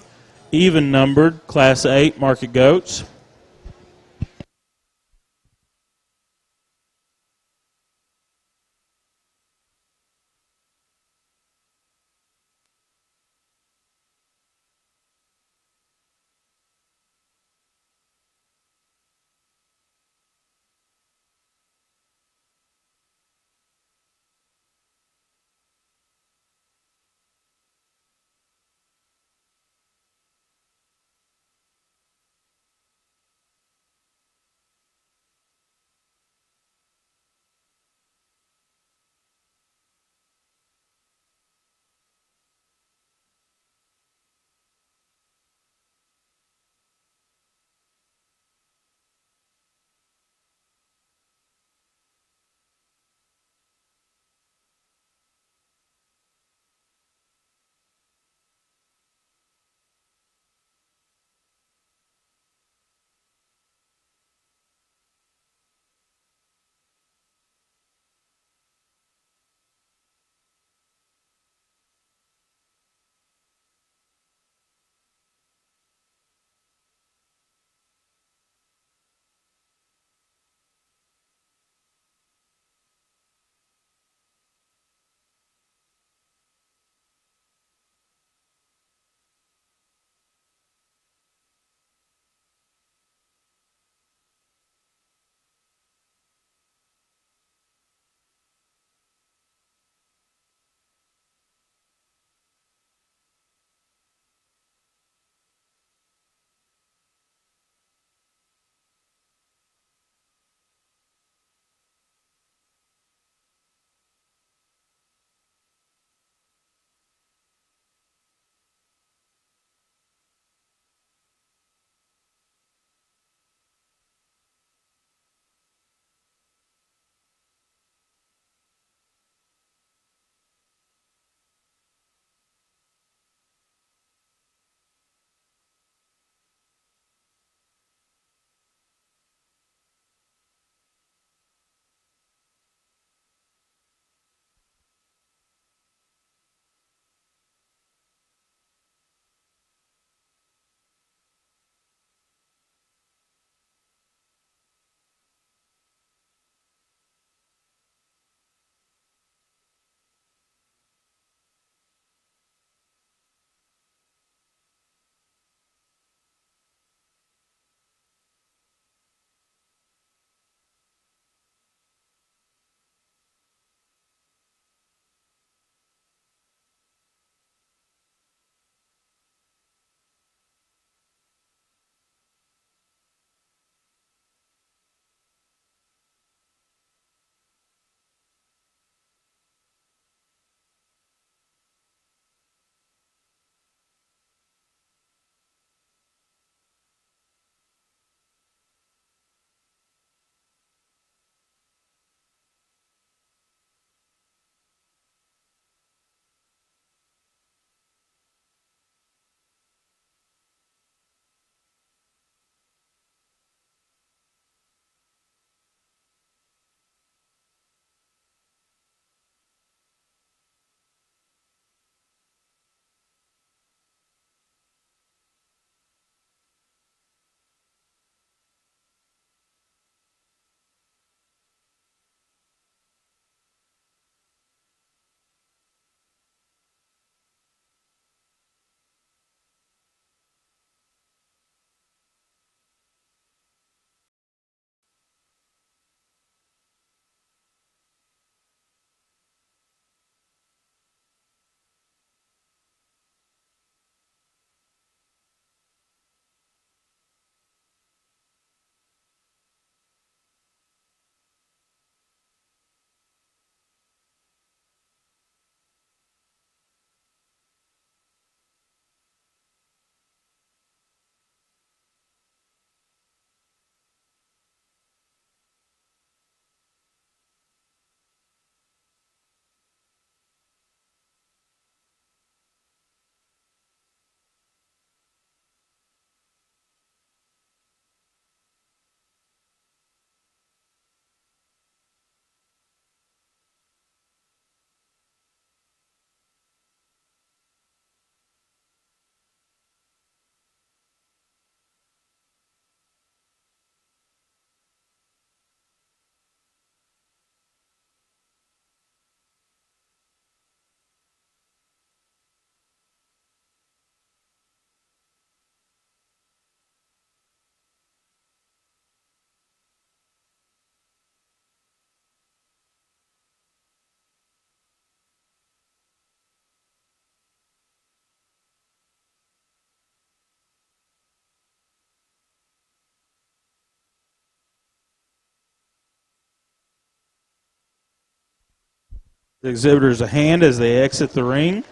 Even-numbered Class 8 market goats. exhibitors a hand as they exit the ring.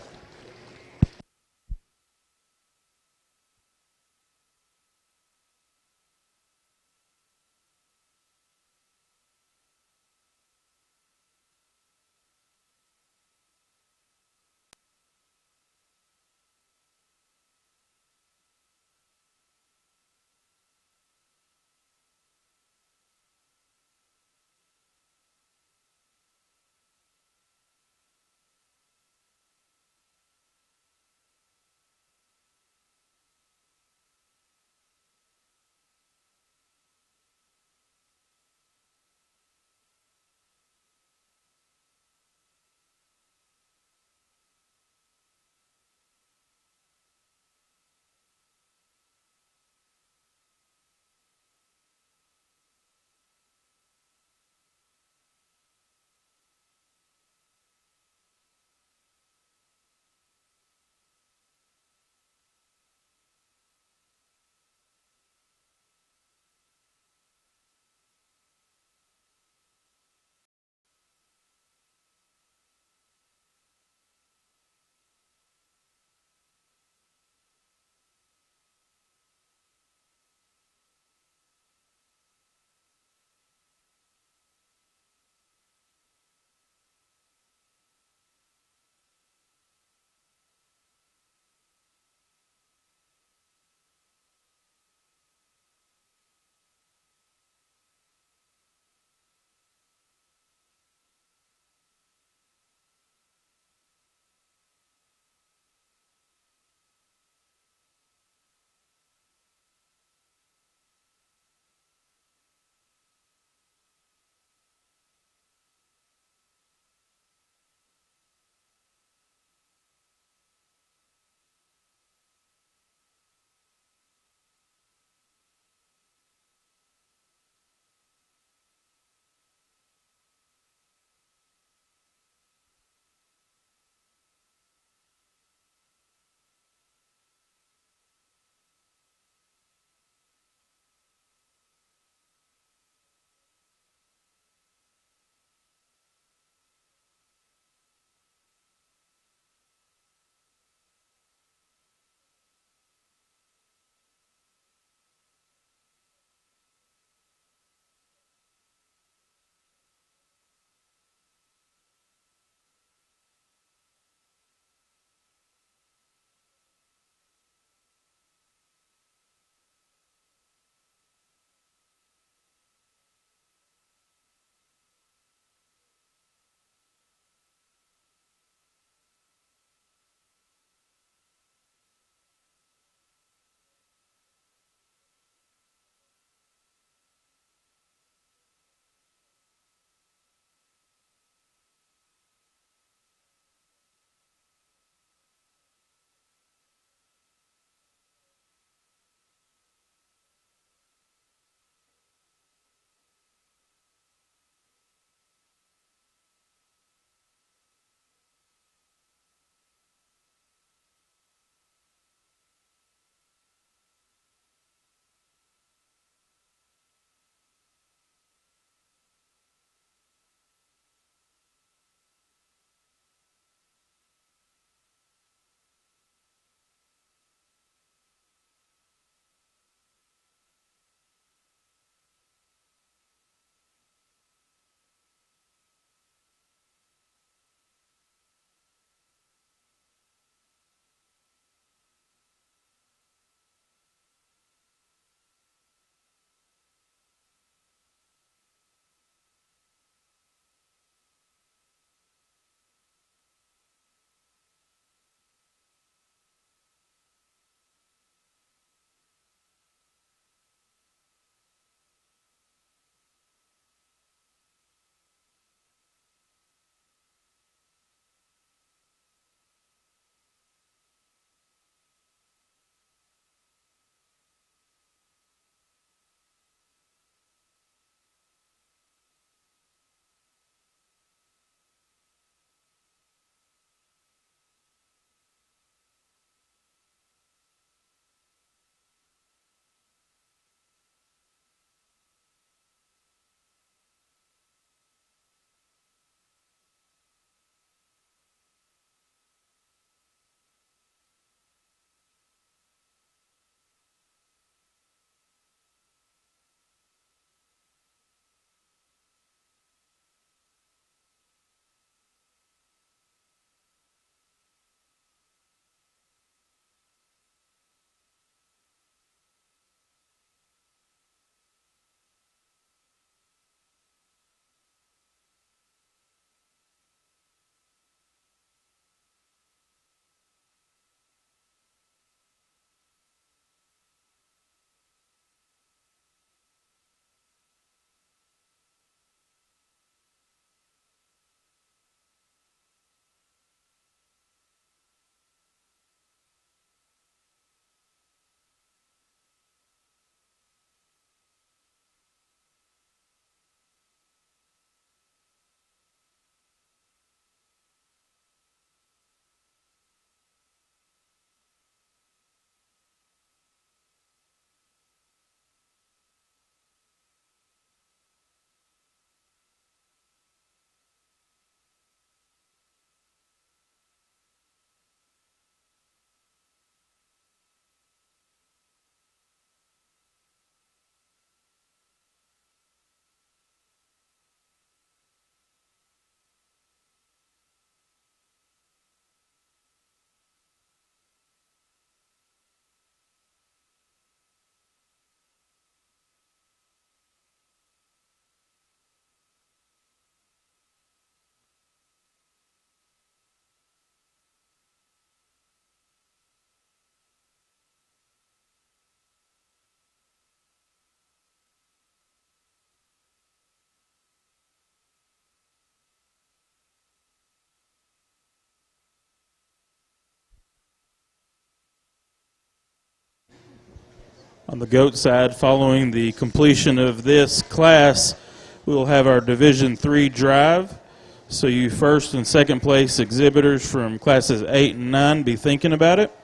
On the goat side, following the completion of this class, we will have our Division III drive. So you first and second place exhibitors from classes 8 and 9 be thinking about it.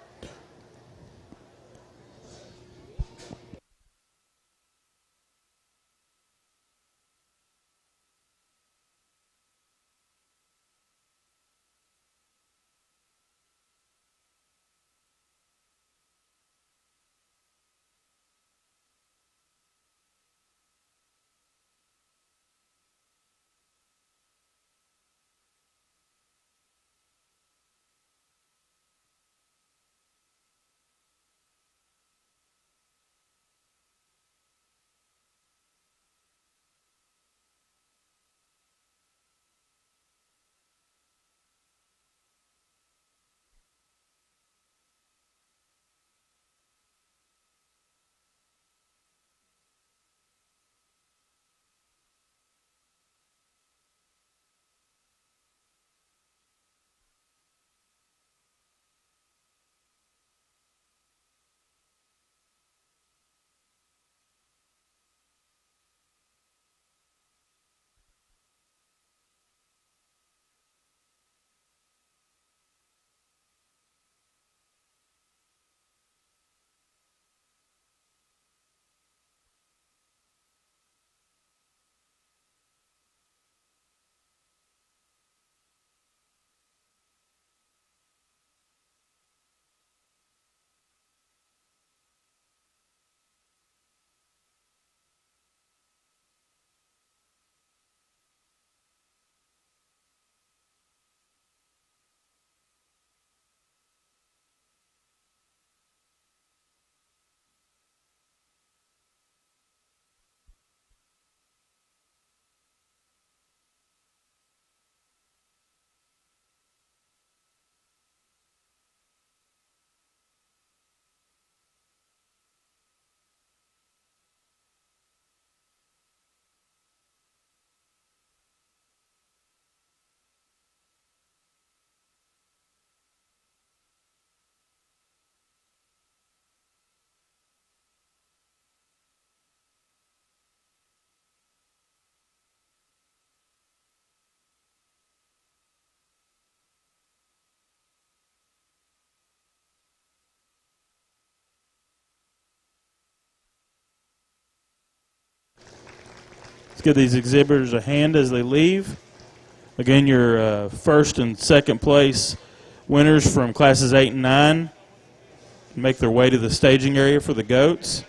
Let's give these exhibitors a hand as they leave. Again, your first and second place winners from classes 8 and 9 make their way to the staging area for the goats.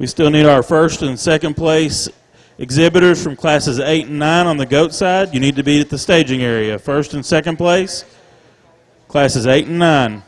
We still need our first and second place exhibitors from classes 8 and 9 on the goat side. You need to be at the staging area. First and second place, classes 8 and 9.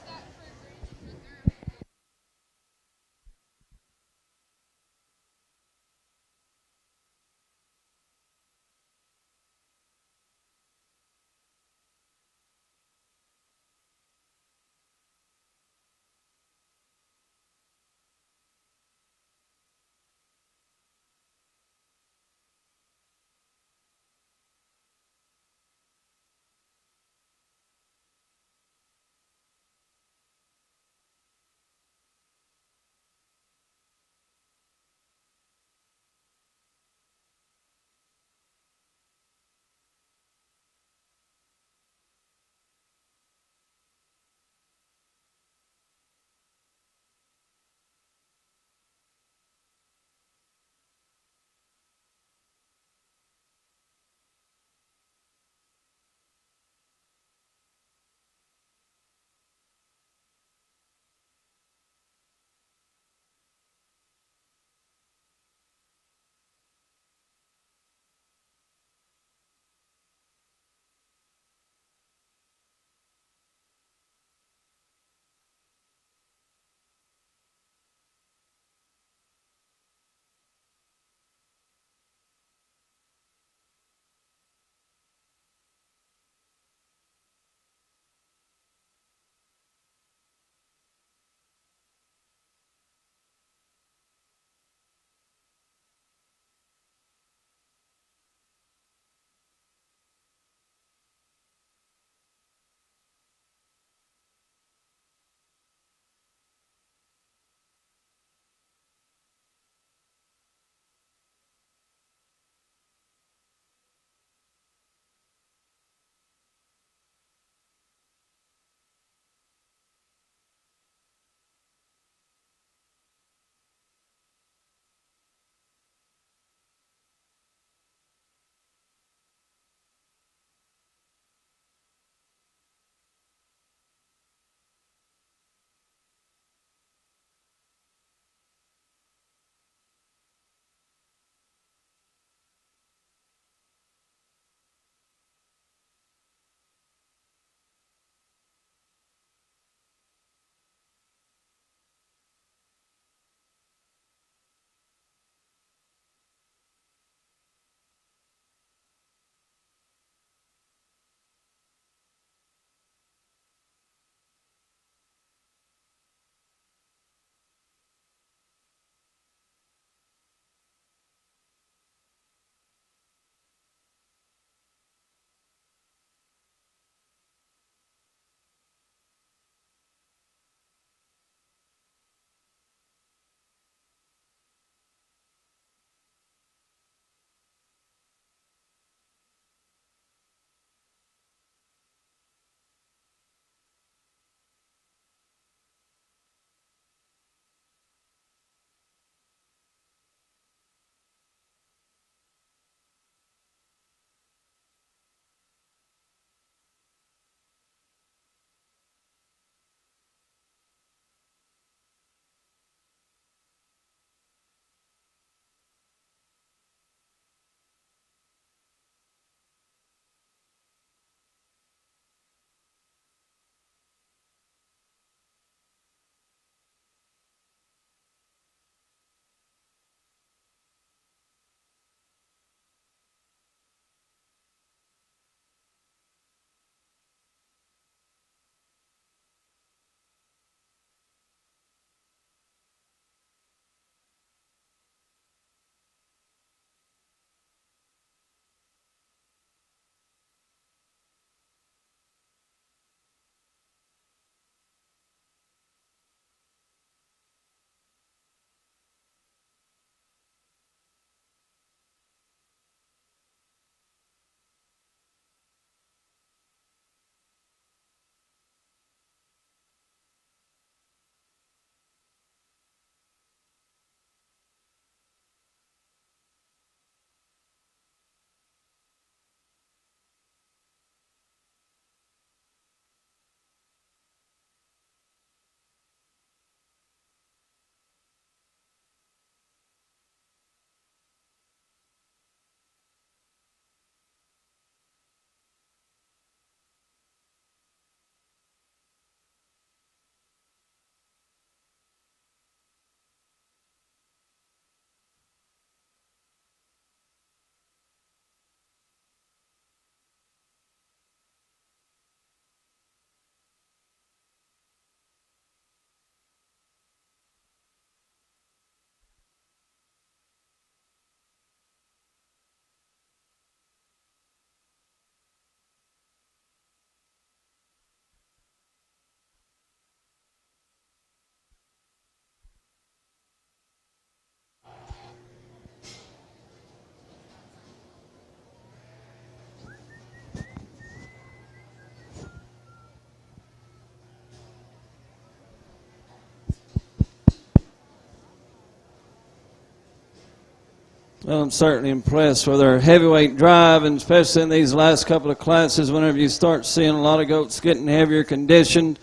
Well, I'm certainly impressed with their heavyweight drive, and especially in these last couple of classes, whenever you start seeing a lot of goats getting heavier conditioned,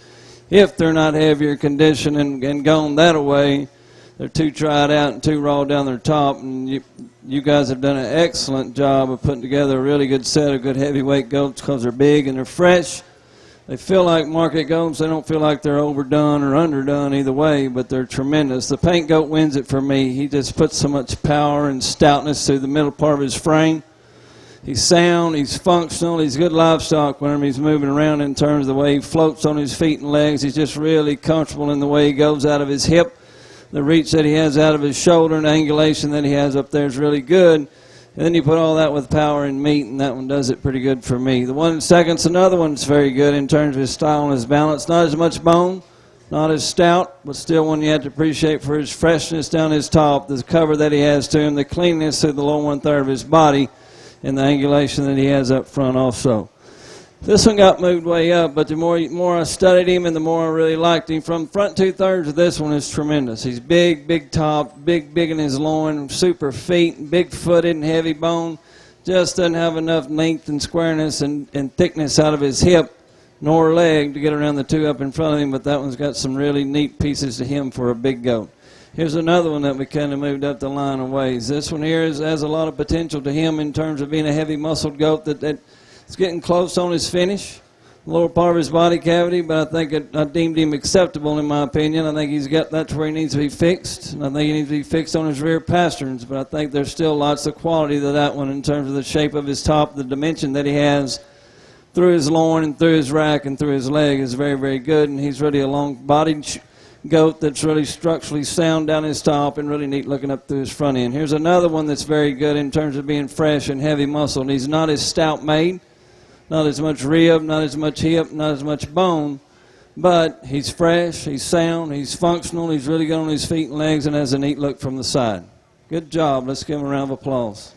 if they're not heavier conditioned and gone that away, they're too tried out and too raw down their top. And you guys have done an excellent job of putting together a really good set of good heavyweight goats because they're big and they're fresh. They feel like market goats. They don't feel like they're overdone or underdone either way, but they're tremendous. The paint goat wins it for me. He just puts so much power and stoutness through the middle part of his frame. He's sound, he's functional, he's good livestock whenever he's moving around in terms of the way he floats on his feet and legs. He's just really comfortable in the way he goes out of his hip. The reach that he has out of his shoulder and the angulation that he has up there is really good. And then you put all that with power and meat, and that one does it pretty good for me. The 1 second's another one that's very good in terms of his style and his balance. Not as much bone, not as stout, but still one you have to appreciate for his freshness down his top, the cover that he has to him, the cleanness through the lower 1/3 of his body, and the angulation that he has up front also. This one got moved way up, but the more I studied him and the more I really liked him. From front 2/3 of this one is tremendous. He's big top, big in his loin, super feet, big-footed and heavy bone. Just doesn't have enough length and squareness and thickness out of his hip nor leg to get around the two up in front of him, but that one's got some really neat pieces to him for a big goat. Here's another one that we kind of moved up the line of ways. This one here has a lot of potential to him in terms of being a heavy-muscled goat it's getting close on his finish, lower part of his body cavity, but I think I deemed him acceptable in my opinion. I think that's where he needs to be fixed, and I think he needs to be fixed on his rear pasterns, but I think there's still lots of quality to that one in terms of the shape of his top, the dimension that he has through his loin and through his rack and through his leg is very, very good, and he's really a long-bodied goat that's really structurally sound down his top and really neat looking up through his front end. Here's another one that's very good in terms of being fresh and heavy muscled. He's not as stout made, not as much rib, not as much hip, not as much bone, but he's fresh, he's sound, he's functional, he's really good on his feet and legs, and has a neat look from the side. Good job. Let's give him a round of applause.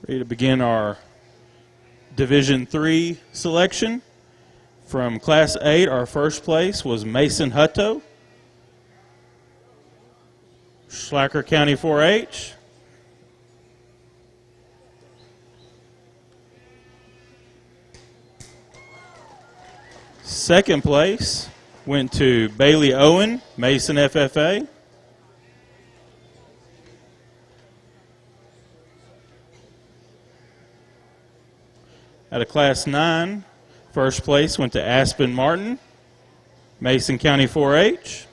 Ready to begin our Division III selection. From Class 8, our first place was Mason Hutto, Schlacker County 4-H. Second place went to Bailey Owen, Mason FFA. Out of Class 9, first place went to Aspen Martin, Mason County 4-H.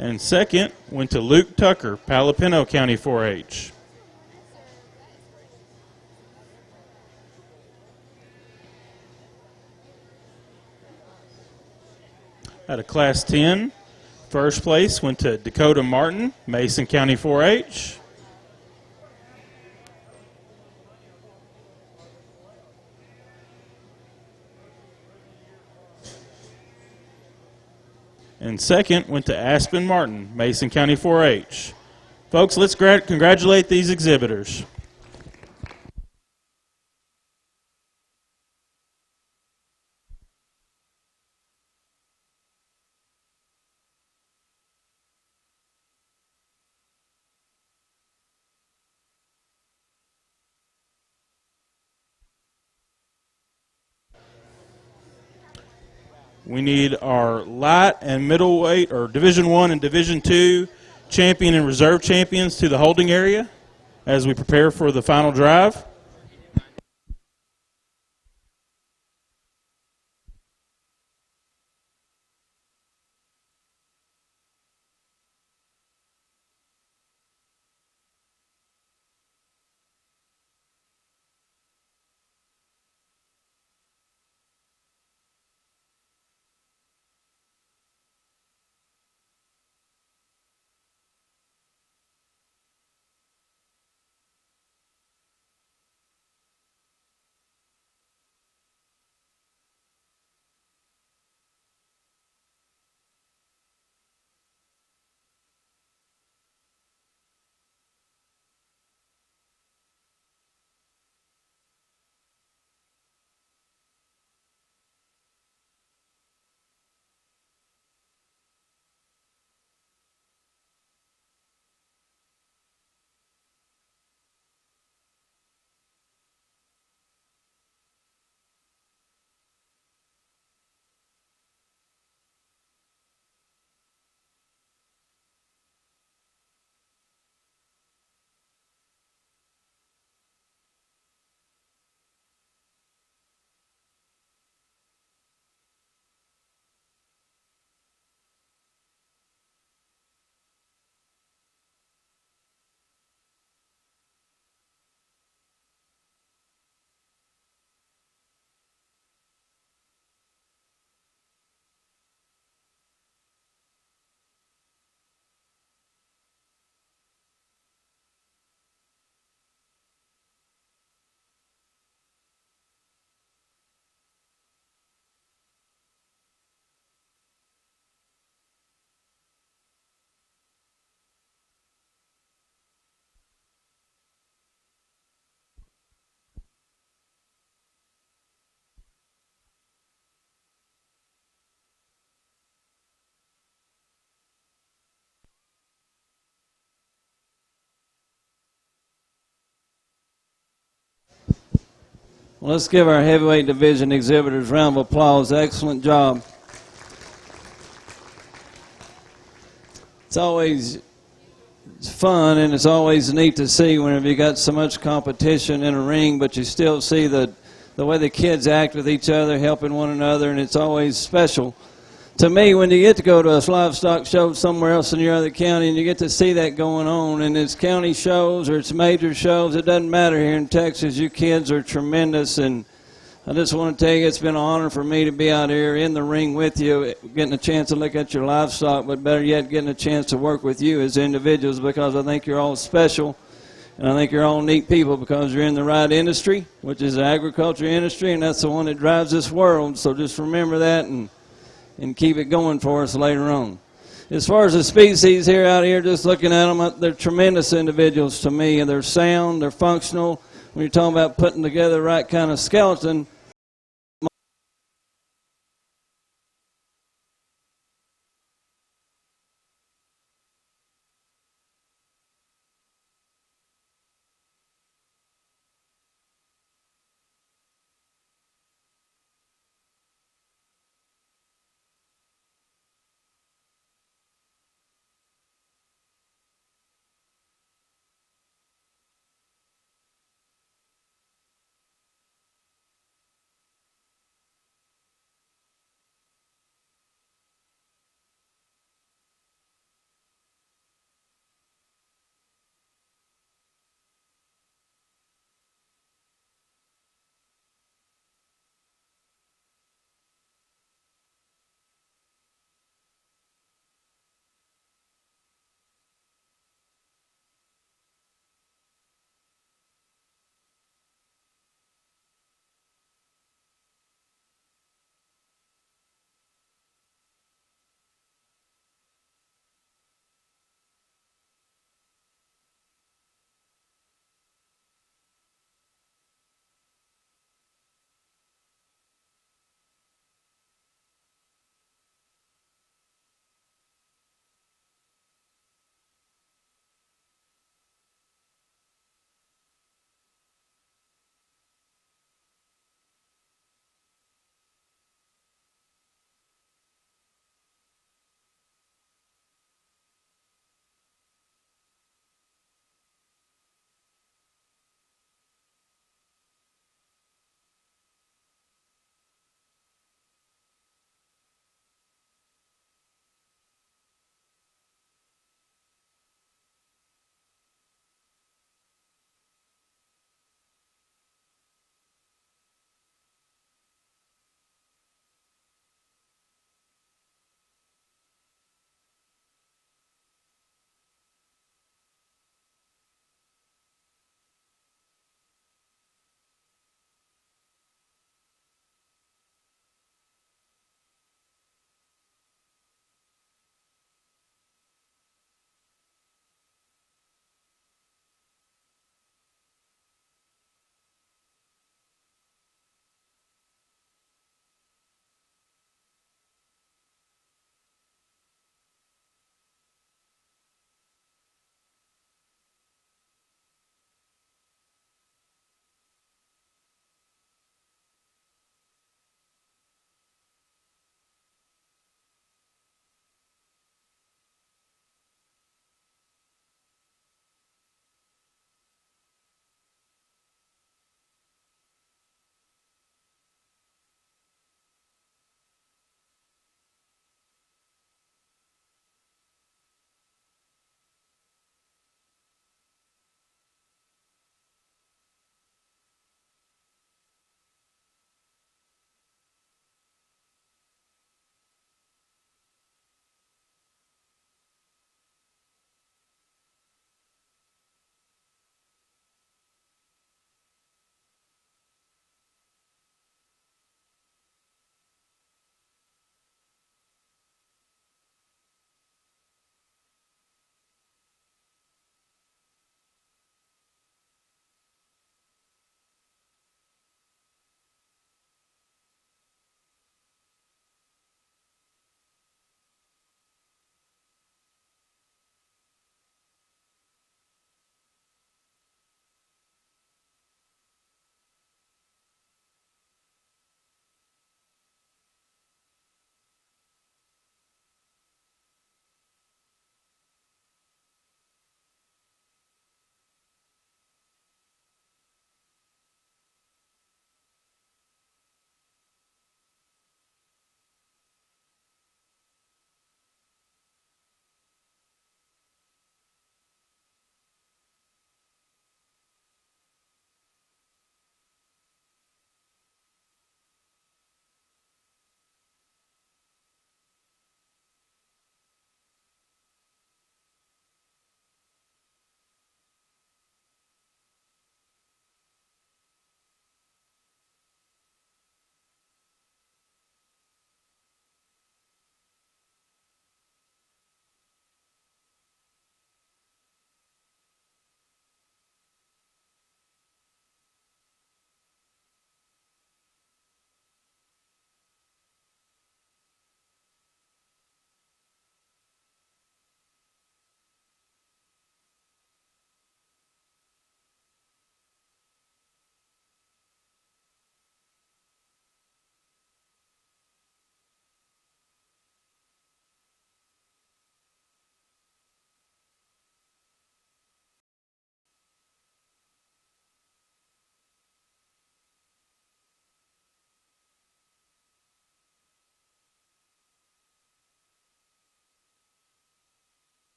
And second went to Luke Tucker, Palapino County 4-H. Out of Class 10, first place went to Dakota Martin, Mason County 4-H. And second went to Aspen Martin, Mason County 4-H. Folks, let's congratulate these exhibitors. We need our light and middleweight, or Division I and Division II champion and reserve champions to the holding area as we prepare for the final drive. Well, let's give our heavyweight division exhibitors a round of applause. Excellent job. It's always fun and it's always neat to see whenever you got so much competition in a ring, but you still see the way the kids act with each other, helping one another, and it's always special. To me, when you get to go to a livestock show somewhere else in your other county and you get to see that going on, and it's county shows or it's major shows, it doesn't matter here in Texas. You kids are tremendous, and I just want to tell you it's been an honor for me to be out here in the ring with you, getting a chance to look at your livestock, but better yet, getting a chance to work with you as individuals, because I think you're all special, and I think you're all neat people because you're in the right industry, which is the agriculture industry, and that's the one that drives this world. So just remember that and and keep it going for us later on. As far as the species here out here, just looking at them, they're tremendous individuals to me, and they're sound, they're functional. When you're talking about putting together the right kind of skeleton,